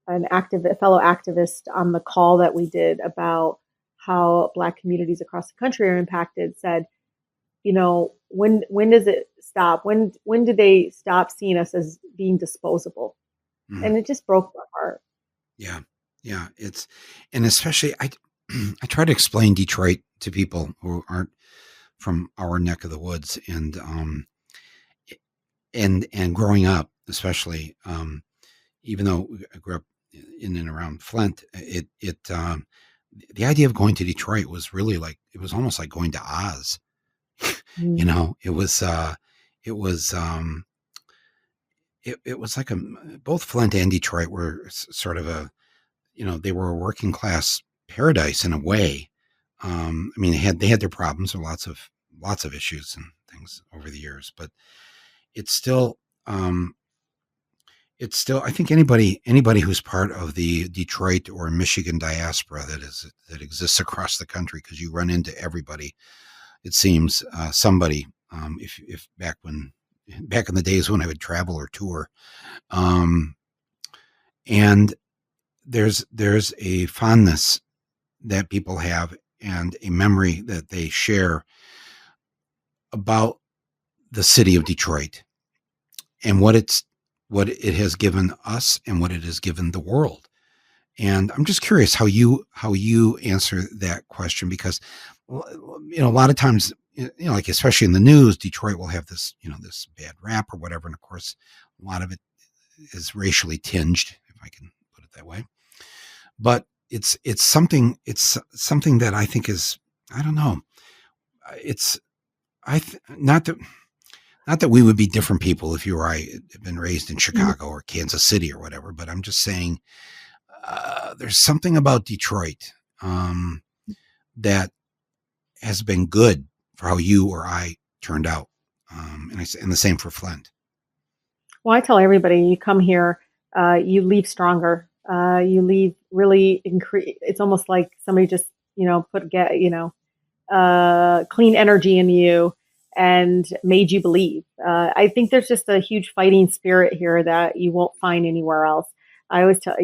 fellow activist on the call that we did about how Black communities across the country are impacted said, when does it stop? When do they stop seeing us as being disposable? Mm-hmm. And it just broke my heart. Yeah. And especially I try to explain Detroit to people who aren't from our neck of the woods, and growing up, especially, even though I grew up in and around Flint, the idea of going to Detroit was really it was almost like going to Oz. Mm. It was like both Flint and Detroit were sort of they were a working class paradise in a way. I mean, they had their problems, or lots of issues and things over the years, but it's still, I think anybody who's part of the Detroit or Michigan diaspora that exists across the country, because you run into everybody, it seems, somebody, if back in the days when I would travel or tour, and there's a fondness that people have and a memory that they share about the city of Detroit and what it has given us and what it has given the world. And I'm just curious how you answer that question, because a lot of times, like especially in the news, Detroit will have this this bad rap or whatever, and of course a lot of it is racially tinged, if I can put it that way. But it's something that I think is, I don't know, not that we would be different people if you or I had been raised in Chicago or Kansas City or whatever, but I'm just saying there's something about Detroit that has been good for how you or I turned out, and the same for Flint. Well, I tell everybody, you come here, you leave stronger. You leave really it's almost like somebody just put clean energy in you and made you believe. I think there's just a huge fighting spirit here that you won't find anywhere else. I always tell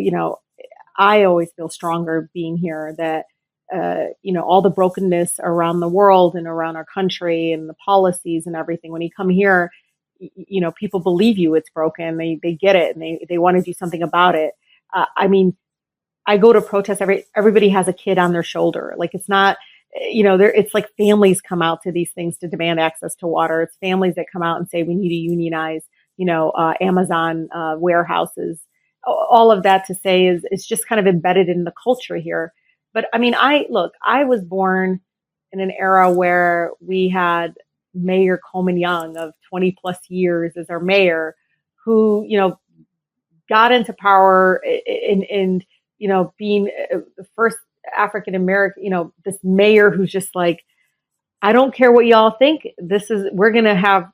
I always feel stronger being here, that all the brokenness around the world and around our country and the policies and everything, when you come here, people believe you it's broken. They get it, and they want to do something about it. I mean, I go to protests. Everybody has a kid on their shoulder. Like, it's not, it's like families come out to these things to demand access to water. It's families that come out and say we need to unionize, Amazon warehouses. All of that to say is just kind of embedded in the culture here. But I mean, I was born in an era where we had Mayor Coleman Young of 20 plus years as our mayor, who, got into power and being the first African American, this mayor who's just like, I don't care what y'all think. We're going to have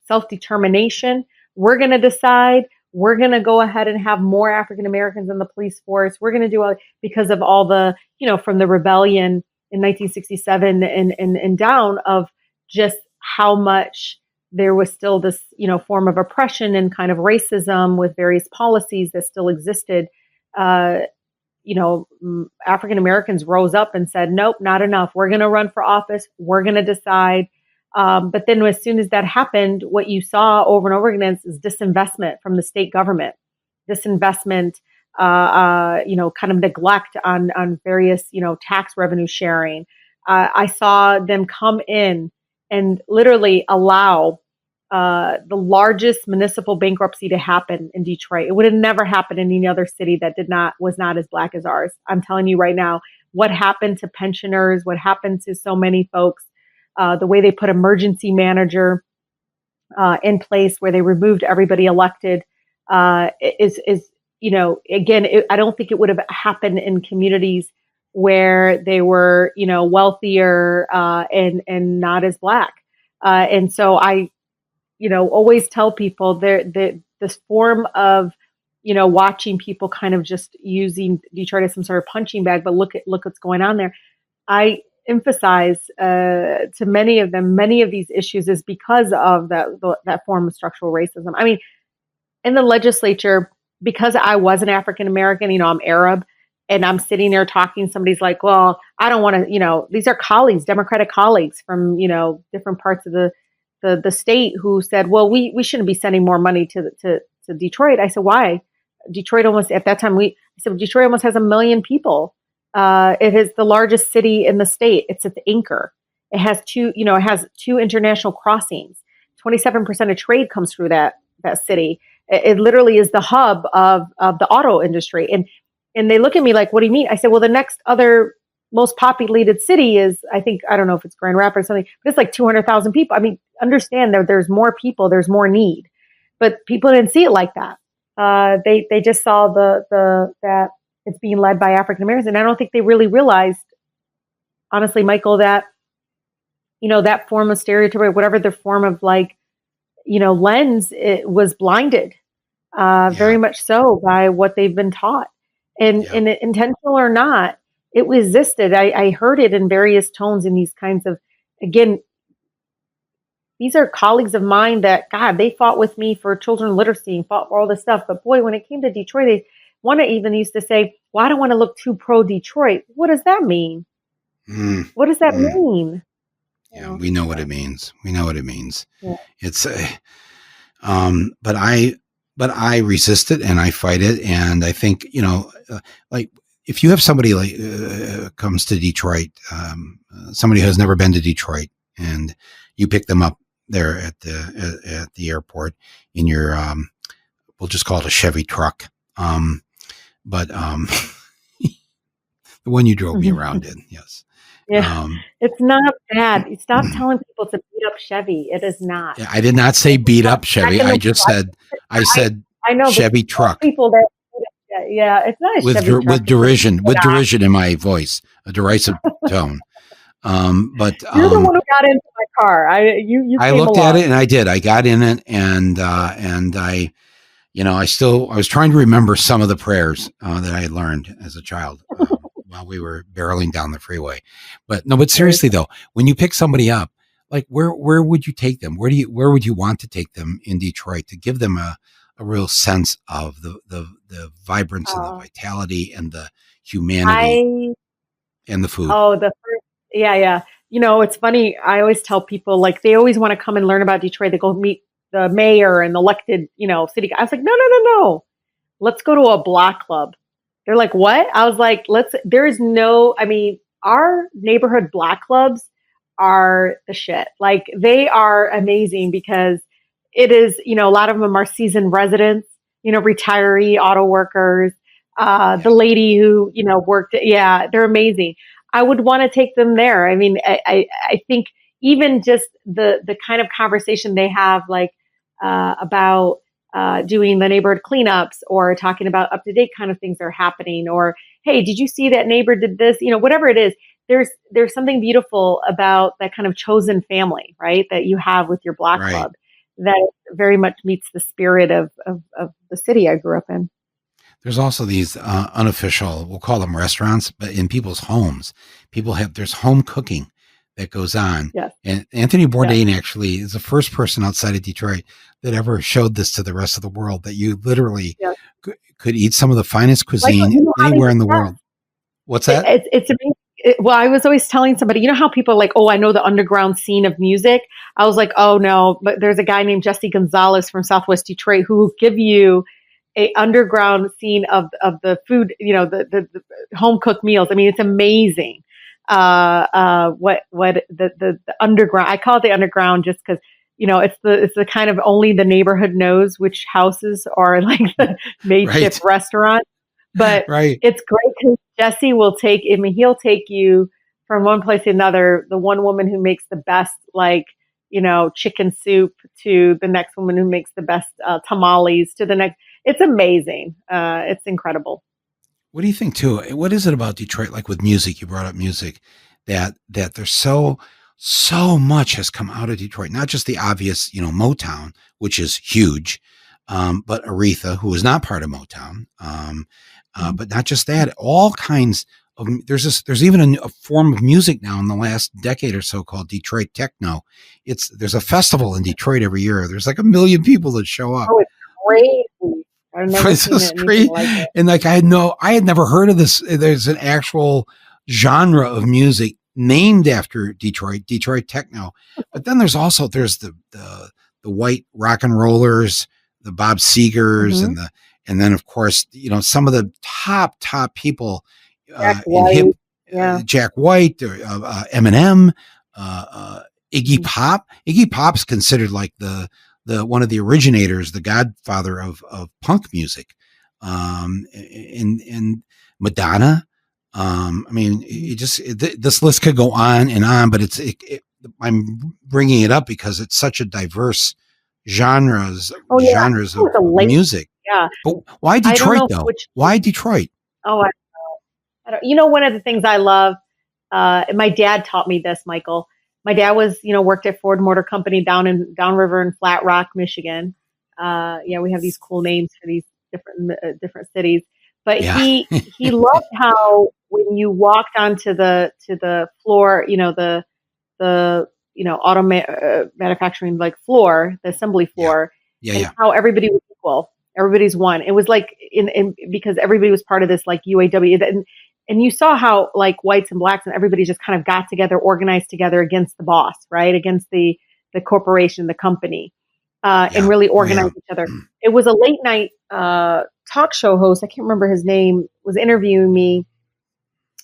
self-determination. We're going to decide. We're going to go ahead and have more African Americans in the police force. We're going to do because of all the, from the rebellion in 1967 and down, of just how much there was still this, form of oppression and kind of racism with various policies that still existed. African Americans rose up and said, nope, not enough. We're going to run for office. We're going to decide. But then as soon as that happened, what you saw over and over again is disinvestment from the state government, disinvestment, kind of neglect on various, tax revenue sharing. I saw them come in and literally allow the largest municipal bankruptcy to happen in Detroit. It would have never happened in any other city that was not as Black as ours. I'm telling you right now, what happened to pensioners, what happened to so many folks, the way they put emergency manager in place, where they removed everybody elected, is again, I don't think it would have happened in communities where they were, wealthier and not as Black. And so always tell people this form of, watching people kind of just using Detroit as some sort of punching bag, but look what's going on there. I emphasize to many of them, many of these issues is because of that form of structural racism. I mean, in the legislature, because I was an African American, I'm Arab, and I'm sitting there talking, somebody's like, well, I don't want to, these are colleagues, Democratic colleagues from, different parts of the state who said, well, we shouldn't be sending more money to Detroit. I said, why? Detroit almost, at that time, Detroit almost has 1 million people. It is the largest city in the state. It's at the anchor. It has two international crossings. 27% of trade comes through that city. It literally is the hub of the auto industry. And they look at me like, what do you mean? I said, well, the next other most populated city is, I don't know if it's Grand Rapids or something, but it's like 200,000 people. I mean, understand that there's more people, there's more need, but people didn't see it like that. They just saw that it's being led by African Americans. And I don't think they really realized, honestly, Michael, that, that form of stereotype, whatever the form of lens, it was blinded, very much so by what they've been taught. And intentional or not, it resisted. I heard it in various tones in these kinds of, again, these are colleagues of mine that, God, they fought with me for children literacy and fought for all this stuff. But boy, when it came to Detroit, one even used to say, well, I don't want to look too pro-Detroit. What does that mean? What does that mean? Yeah, we know what it means. We know what it means. Yeah. It's but I resist it and I fight it. And I think, like if you have somebody like comes to Detroit, somebody who has never been to Detroit, and you pick them up there at the airport in your, we'll just call it a Chevy truck. But the one you drove me around in, yes. Yeah, it's not bad. Stop telling people it's a beat up Chevy. It is not. Yeah, I did not say beat up Chevy. I just said, I know Chevy truck. People that, it's not a Chevy truck. With derision in my voice, a derisive tone. But you're the one who got into my car. I looked at it and I did. I got in it and I was trying to remember some of the prayers that I had learned as a child while we were barreling down the freeway. But seriously though, when you pick somebody up, like where would you take them? Where would you want to take them in Detroit to give them a real sense of the vibrance and the vitality and the humanity and the food? Yeah. It's funny. I always tell people, like, they always want to come and learn about Detroit. They go meet the mayor and elected, city. I was like, no. Let's go to a block club. They're like, what? I was like, our neighborhood block clubs are the shit. Like, they are amazing because it is, a lot of them are seasoned residents, retiree auto workers, the lady who, worked. Yeah, they're amazing. I would want to take them there. I mean, I think even just the kind of conversation they have, like, about doing the neighborhood cleanups or talking about up-to-date kind of things that are happening, or, hey, did you see that neighbor did this? Whatever it is, there's something beautiful about that kind of chosen family, right? That you have with your block club that very much meets the spirit of the city I grew up in. There's also these unofficial, we'll call them restaurants, but in people's homes, there's home cooking that goes on. Yes. And Anthony Bourdain actually is the first person outside of Detroit that ever showed this to the rest of the world, that you literally could eat some of the finest cuisine anywhere in the world. What's that? It's amazing. Well, I was always telling somebody, how people are like, oh, I know the underground scene of music. I was like, oh no, but there's a guy named Jesse Gonzalez from Southwest Detroit who will give you a underground scene of the food, the home cooked meals. I mean, it's amazing. What the underground, I call it the underground just because, it's the kind of only the neighborhood knows which houses are like the makeshift restaurant. But it's great because Jesse will he'll take you from one place to another. The one woman who makes the best, chicken soup, to the next woman who makes the best tamales, to the next. It's amazing. It's incredible. What do you think too? What is it about Detroit, like with music? You brought up music, that they're so so much has come out of Detroit, not just the obvious, Motown, which is huge, but Aretha, who is not part of Motown. But not just that, all kinds of, there's even a form of music now in the last decade or so called Detroit techno. There's a festival in Detroit every year. There's like 1 million people that show up. Oh, it's crazy. I've never seen anything like it. And like, I had never heard of this. There's an actual genre of music named after Detroit techno. But then there's the white rock and rollers, the Bob Segers, and then of course, some of the top people, Jack White, Eminem, Iggy Pop. Iggy Pop's considered like the one of the originators, the godfather of punk music, and Madonna. This list could go on and on, but I'm bringing it up because it's such a diverse genres of music. Yeah. But why Detroit though? Why Detroit? Oh, I don't. One of the things I love, my dad taught me this, Michael. My dad worked at Ford Motor Company downriver in Flat Rock, Michigan. We have these cool names for these different cities. But he loved how when you walked onto the floor, the auto manufacturing floor, the assembly floor, how everybody was equal, everybody's one. It was like because everybody was part of this UAW, and you saw how whites and blacks and everybody just kind of got together, organized together against the boss, right, against the corporation, the company, and really organized each other. It was a late night talk show host, I can't remember his name, was interviewing me,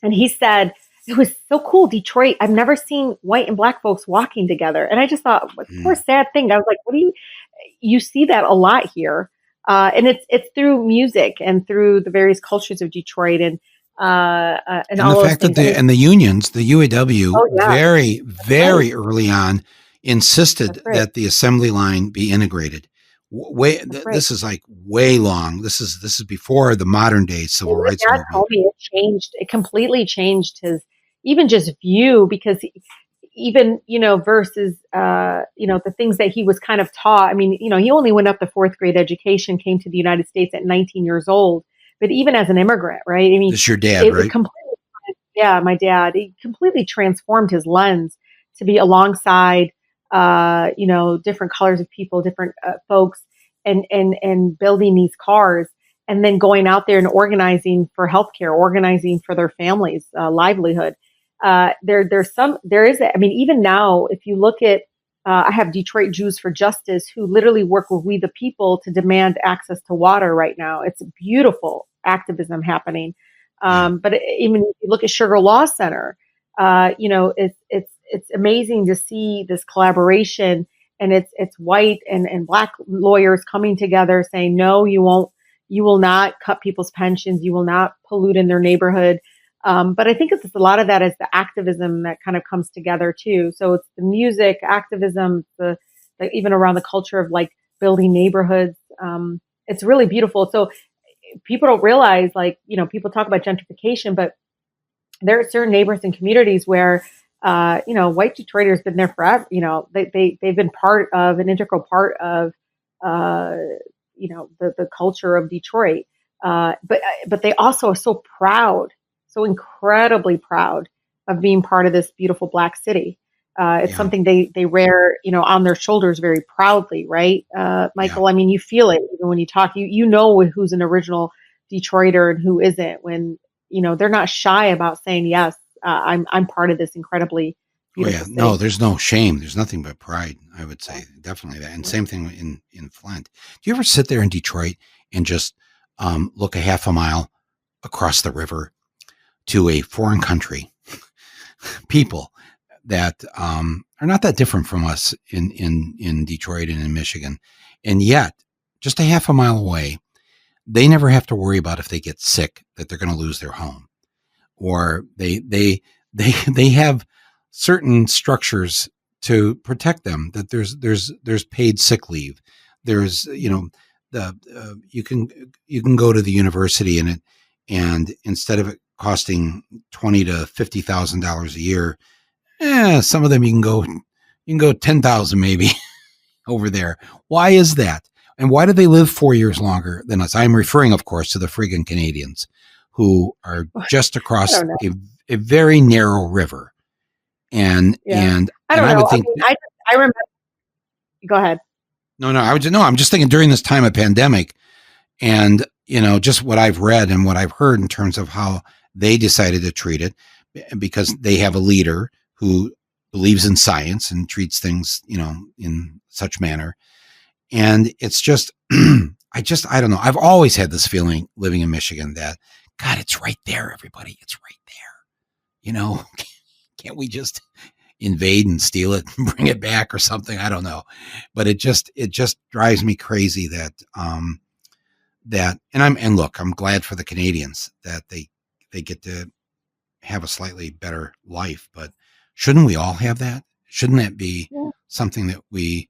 and he said, it was so cool, Detroit, I've never seen white and black folks walking together. And I just thought, poor sad thing. I was like, you see that a lot here. And it's through music and through the various cultures of Detroit and all the fact that the unions, the UAW, very, very early on insisted that the assembly line be integrated. This is way long. This is before the modern day civil rights movement. Told me it changed. It completely changed his even just view, because even versus the things that he was kind of taught. I mean, he only went up to 4th grade education, came to the United States at 19 years old. But even as an immigrant, right? I mean, this is your dad, right? My dad. He completely transformed his lens to be alongside different colors of people, different folks, and building these cars, and then going out there and organizing for healthcare, organizing for their families' livelihood. Even now, if you look at, I have Detroit Jews for Justice, who literally work with We the People to demand access to water right now. It's beautiful activism happening. But even if you look at Sugar Law Center, it's amazing to see this collaboration, and it's white and black lawyers coming together saying, no, you will not cut people's pensions. You will not pollute in their neighborhood. But I think it's a lot of that is the activism that kind of comes together too. So it's the music, activism, even around the culture of building neighborhoods. It's really beautiful. So people don't realize, people talk about gentrification, but there are certain neighborhoods and communities where, white Detroiters been there forever. They've been part of an integral part of, the culture of Detroit. But they also are so proud, so incredibly proud of being part of this beautiful Black city. It's something they wear, on their shoulders very proudly, right? Michael, I mean, you feel it even when you talk, you know who's an original Detroiter and who isn't, when, they're not shy about saying, yes, I'm part of this incredibly beautiful city. No, there's no shame. There's nothing but pride, I would say. Definitely that. And same thing in Flint. Do you ever sit there in Detroit and just look a half a mile across the river to a foreign country, people that are not that different from us in Detroit and in Michigan, and yet just a half a mile away, they never have to worry about if they get sick that they're going to lose their home, or they have certain structures to protect them. That there's paid sick leave. There's you can go to the university and instead of it costing $20,000 to $50,000 a year, Some of them you can go 10,000 maybe over there. Why is that? And why do they live 4 years longer than us? I'm referring, of course, to the friggin' Canadians who are just across a very narrow river. And I would think I remember. Go ahead. No, I'm just thinking during this time of pandemic, and just what I've read and what I've heard in terms of how they decided to treat it, because they have a leader who believes in science and treats things, in such manner. And it's just, I don't know. I've always had this feeling living in Michigan that, God, it's right there, everybody. It's right there. Can't we just invade and steal it and bring it back or something? I don't know. But it just drives me crazy that, and look, I'm glad for the Canadians that they get to have a slightly better life, but shouldn't we all have that? Shouldn't that be something that we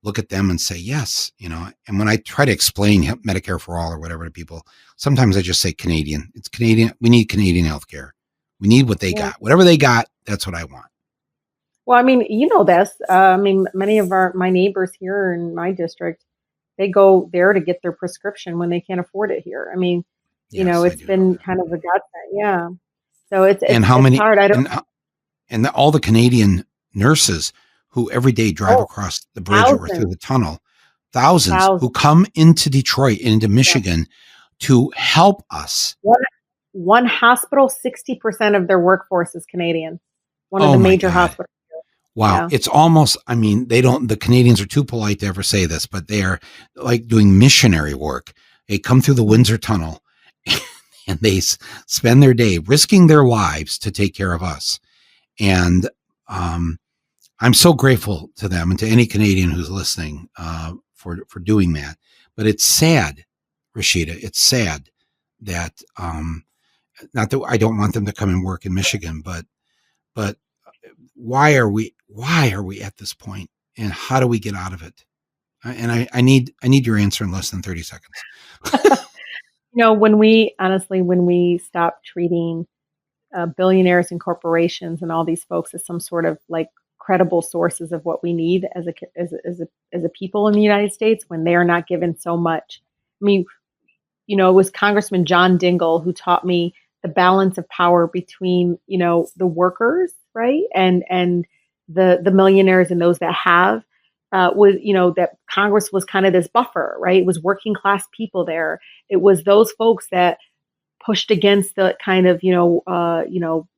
look at them and say, yes, and when I try to explain Medicare for all or whatever to people, sometimes I just say Canadian. It's Canadian. We need Canadian healthcare. We need what they got. Whatever they got, that's what I want. Well, I mean, this. Many of my neighbors here in my district, they go there to get their prescription when they can't afford it here. I mean, it's been kind of a godsend. Yeah. So it's hard. I don't. And all the Canadian nurses who every day drive across the bridge or through the tunnel, thousands who come into Detroit, into Michigan to help us. One hospital, 60% of their workforce is Canadian. One of the major hospitals. Wow. Yeah. It's almost, the Canadians are too polite to ever say this, but they are like doing missionary work. They come through the Windsor Tunnel and they spend their day risking their lives to take care of us. And I'm so grateful to them and to any Canadian who's listening for doing that. But it's sad, Rashida, it's sad that, not that I don't want them to come and work in Michigan, but why are we at this point, and how do we get out of it? And I need your answer in less than 30 seconds. When we stop treating billionaires and corporations and all these folks as some sort of like credible sources of what we need as a people in the United States, when they are not given so much. I mean, it was Congressman John Dingell who taught me the balance of power between, the workers, right, and the millionaires and those that have. That Congress was kind of this buffer, right? It was working class people there. It was those folks that pushed against the kind of,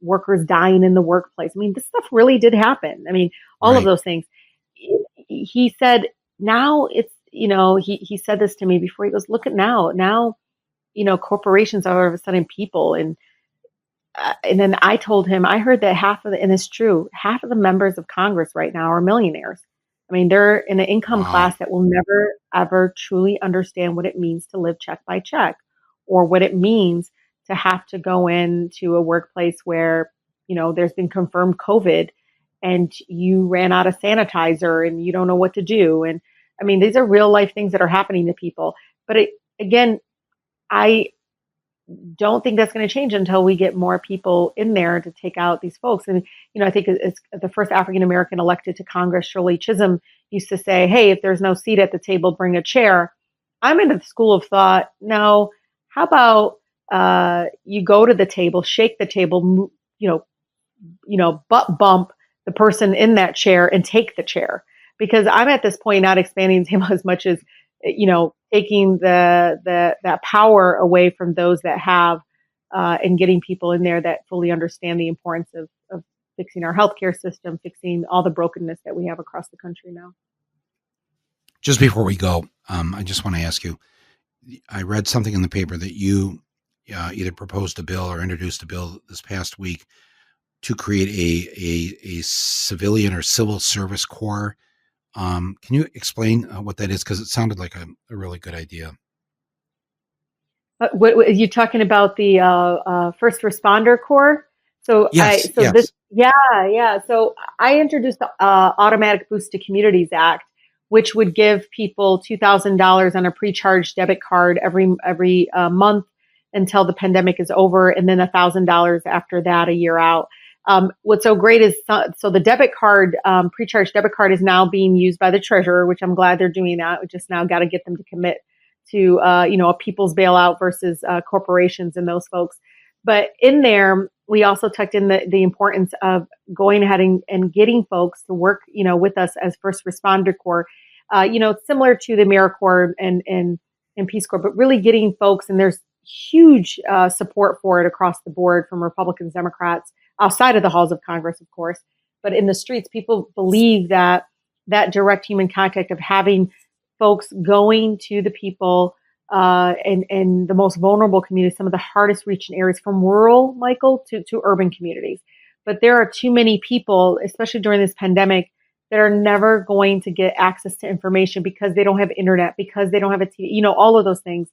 workers dying in the workplace. I mean, this stuff really did happen. I mean, all of those things. He said, now it's, he said this to me before. He goes, look at now, corporations are all of a sudden people. And then I told him, I heard that and it's true, half of the members of Congress right now are millionaires. I mean, they're in an income class that will never, ever truly understand what it means to live check by check, or what it means to have to go into a workplace where, there's been confirmed COVID and you ran out of sanitizer and you don't know what to do. And I mean, these are real life things that are happening to people. But again, I don't think that's going to change until we get more people in there to take out these folks. And, I think it's the first African-American elected to Congress, Shirley Chisholm, used to say, hey, if there's no seat at the table, bring a chair. I'm in the school of thought, no, how about you go to the table, shake the table, butt bump the person in that chair and take the chair. Because I'm at this point not expanding the table as much as, taking that power away from those that have, and getting people in there that fully understand the importance of fixing our healthcare system, fixing all the brokenness that we have across the country now. Just before we go, I just want to ask you, I read something in the paper that you either proposed a bill or introduced a bill this past week to create a civilian or civil service corps. Can you explain what that is? Because it sounded like a really good idea. What are you talking about? The first responder corps? So yes. So I introduced the Automatic Boost to Communities Act, which would give people $2,000 on a pre-charged debit card every month until the pandemic is over, and then $1,000 after that, a year out. What's so great is, so the debit card, pre-charged debit card is now being used by the treasurer, which I'm glad they're doing that. We just now got to get them to commit to, a people's bailout versus corporations and those folks. But in there, we also tucked in the importance of going ahead and getting folks to work, with us as first responder corps, similar to the AmeriCorps and Peace Corps, but really getting folks, and there's huge support for it across the board from Republicans, Democrats, outside of the halls of Congress, of course, but in the streets, people believe that direct human contact of having folks going to the people and the most vulnerable communities, some of the hardest reaching areas, from rural, Michael, to urban communities. But there are too many people, especially during this pandemic, that are never going to get access to information because they don't have internet, because they don't have a TV, all of those things.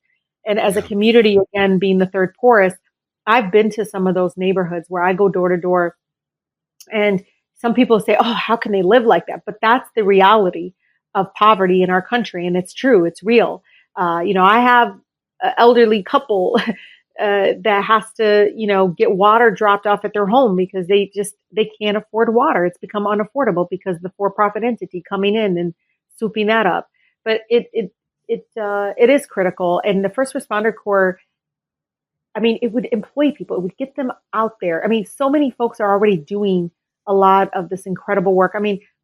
And as a community, again, being the third poorest, I've been to some of those neighborhoods where I go door to door, and some people say, oh, how can they live like that? But that's the reality of poverty in our country. And it's true. It's real. I have an elderly couple that has to, get water dropped off at their home because they can't afford water. It's become unaffordable because of the for-profit entity coming in and swooping that up. But it is critical. And the First Responder Corps, it would employ people. It would get them out there. So many folks are already doing a lot of this incredible work.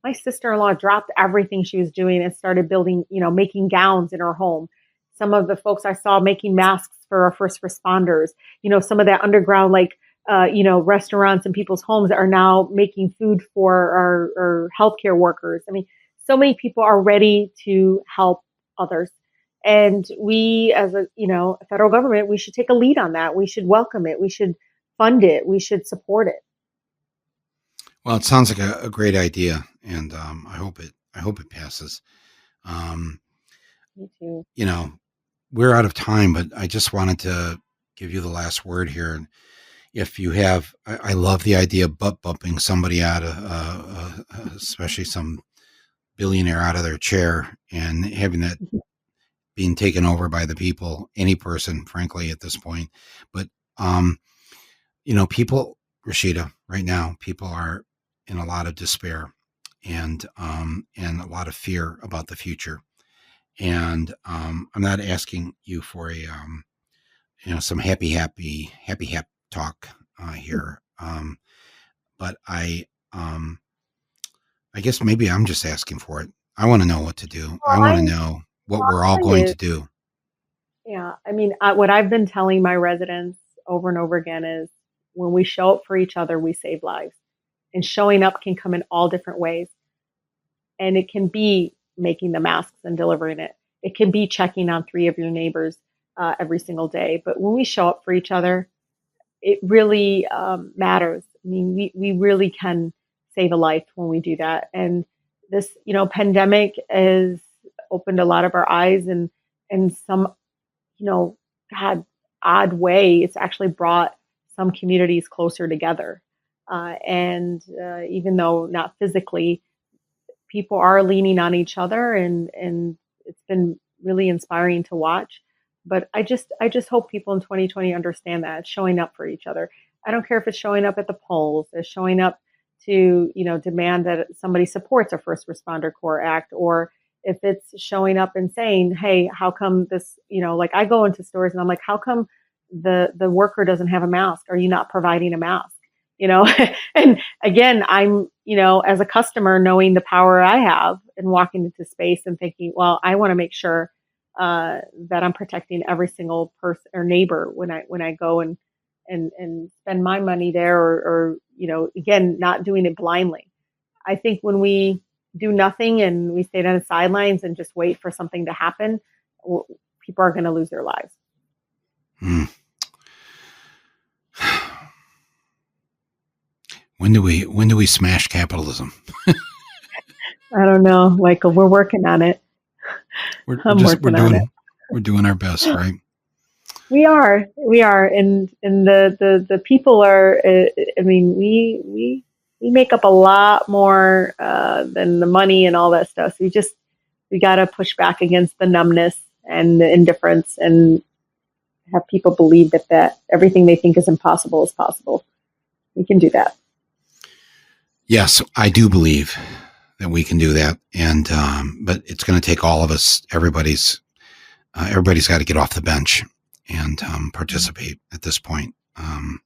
My sister-in-law dropped everything she was doing and started building, making gowns in her home. Some of the folks I saw making masks for our first responders, some of that underground, restaurants and people's homes that are now making food for our healthcare workers. So many people are ready to help others. And we, as a federal government, we should take a lead on that. We should welcome it. We should fund it. We should support it. Well, it sounds like a great idea, and I hope it passes. Me too. We're out of time, but I just wanted to give you the last word here. If you have, I love the idea of butt bumping somebody out of, especially some billionaire, out of their chair, and having that being taken over by the people, any person, frankly, at this point. But, people, Rashida, right now, people are in a lot of despair and a lot of fear about the future. And I'm not asking you for some happy talk here. But I guess maybe I'm just asking for it. I want to know what to do. I want to know what we're all going to do. Yeah. What I've been telling my residents over and over again is, when we show up for each other, we save lives. And showing up can come in all different ways. And it can be making the masks and delivering it. It can be checking on 3 of your neighbors every single day. But when we show up for each other, it really matters. We really can save a life when we do that. And this, pandemic has opened a lot of our eyes, and some, had odd way, it's actually brought some communities closer together. And even though not physically, people are leaning on each other, and it's been really inspiring to watch. But I just hope people in 2020 understand that it's showing up for each other. I don't care if it's showing up at the polls, it's showing up to, demand that somebody supports a First Responder Corps Act, or if it's showing up and saying, hey, how come this, I go into stores and I'm like, how come the worker doesn't have a mask? Are you not providing a mask? And again, I'm, as a customer, knowing the power I have and walking into space and thinking, well, I want to make sure that I'm protecting every single person or neighbor when I go and spend my money there, or again, not doing it blindly. I think when we do nothing and we stay on the sidelines and just wait for something to happen, people are going to lose their lives. When do we smash capitalism? I don't know, Michael. We're working on it. We're doing our best, right? We are, and the people are. We make up a lot more than the money and all that stuff. So we got to push back against the numbness and the indifference, and have people believe that everything they think is impossible is possible. We can do that. Yes, I do believe that we can do that. And, but it's going to take all of us. Everybody's got to get off the bench and participate at this point. And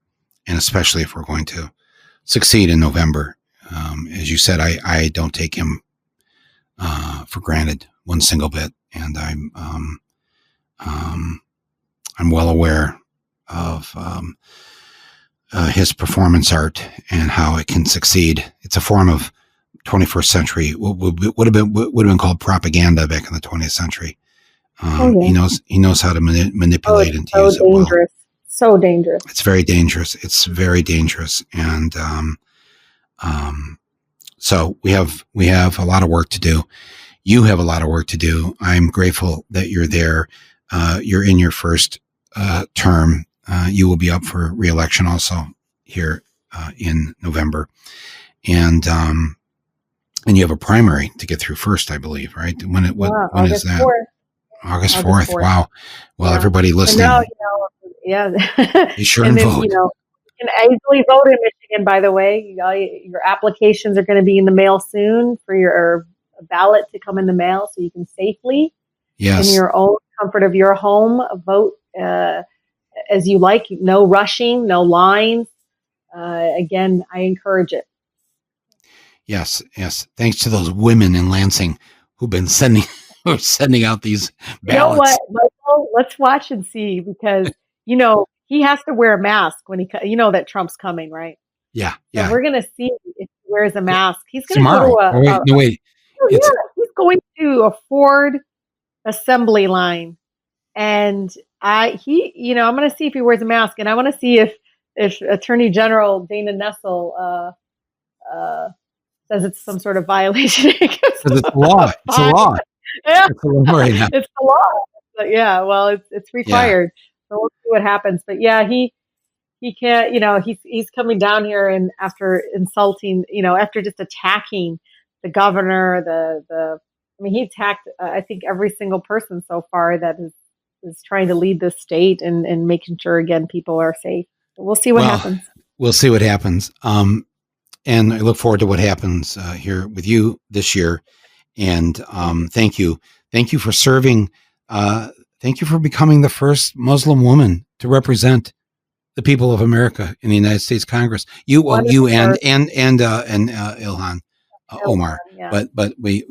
especially if we're going to succeed in November. As you said, I don't take him for granted one single bit. And I'm well aware of his performance art and how it can succeed. It's a form of 21st century, would have been called propaganda back in the 20th century. He knows how to manipulate and to use it well. So dangerous. It's very dangerous. It's very dangerous. And so we have a lot of work to do. You have a lot of work to do. I'm grateful that you're there. You're in your first term. You will be up for re-election also here in November. And you have a primary to get through first, I believe, right? When is that? 4th. August 4th. Wow. Well, everybody listening. Now, be sure and vote. You can easily vote in Michigan, by the way. Your applications are going to be in the mail soon for your ballot to come in the mail so you can safely, in your own comfort of your home, vote as you like. No rushing, no lines. Again, I encourage it. Yes. Thanks to those women in Lansing who've been sending out these ballots. You know what, Michael? Let's watch and see, because he has to wear a mask when that Trump's coming, right? Yeah. So we're gonna see if he wears a mask. He's gonna tomorrow. Go to he's going to a Ford assembly line, and I'm gonna see if he wears a mask, and I want to see if Attorney General Dana Nessel says it's some sort of violation. Because it's a law. It's a law. Yeah. It's a law right now. It's the law. But well, it's required. Yeah. So we'll see what happens. But he can't, he's coming down here, and after insulting, after just attacking the governor, he attacked, I think, every single person so far that is trying to lead the state and making sure, again, people are safe. But we'll see what happens. We'll see what happens. And I look forward to what happens here with you this year. And thank you for serving. Thank you for becoming the first Muslim woman to represent the people of America in the United States Congress. You and Ilhan Omar. Yeah. But we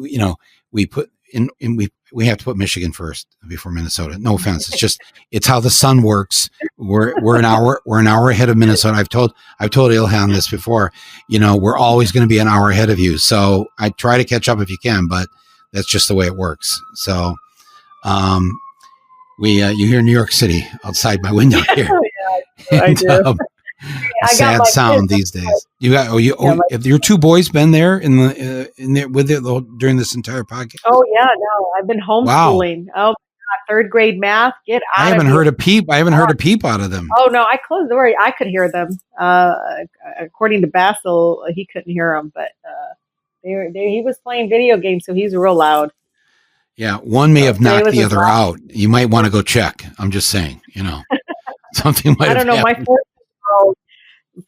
have to put Michigan first before Minnesota. No offense. It's how the sun works. We're an hour ahead of Minnesota. I've told Ilhan this before. We're always going to be an hour ahead of you. So I try to catch up if you can, but that's just the way it works. So, you hear New York City outside my window here. Yeah, I do. Sad sound these days. Have your two boys been there during this entire podcast? Oh yeah, no, I've been homeschooling. Wow. Oh my God, third grade math. Get out! I haven't heard a peep. I haven't heard a peep out of them. Oh no, I closed the door. I could hear them. According to Basil, he couldn't hear them, but he was playing video games, so he's real loud. Yeah, one may have knocked the other out. You might want to go check. I'm just saying, something might have happened. I don't know. My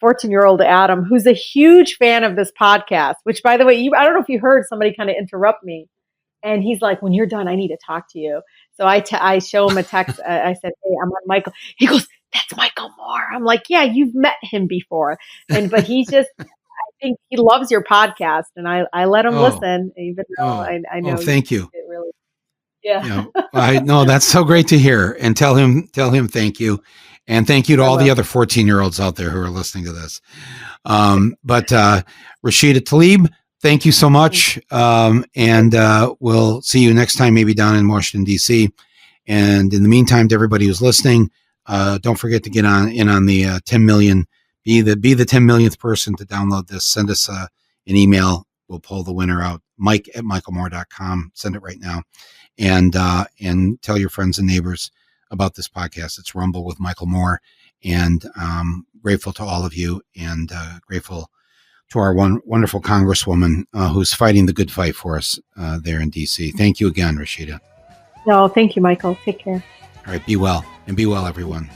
14-year-old Adam, who's a huge fan of this podcast, which, by the way, I don't know if you heard somebody kind of interrupt me, and he's like, when you're done, I need to talk to you. So I show him a text. I said, hey, I'm on Michael. He goes, that's Michael Moore. I'm like, yeah, you've met him before. But he's just, I think he loves your podcast, and I let him listen, even though I know. Oh, thank you. It really, yeah. I know that's so great to hear, and tell him thank you. And thank you to all the other 14-year-olds out there who are listening to this. But Rashida Tlaib, thank you so much. And we'll see you next time, maybe down in Washington, D.C. And in the meantime, to everybody who's listening, don't forget to get in on the 10 million. Be the 10 millionth person to download this. Send us an email. We'll pull the winner out. Mike@michaelmoore.com. Send it right now. And tell your friends and neighbors about this podcast. It's Rumble with Michael Moore, and grateful to all of you, and grateful to our wonderful Congresswoman who's fighting the good fight for us there in D.C. Thank you again, Rashida. No, thank you, Michael. Take care. All right, be well, and be well, everyone.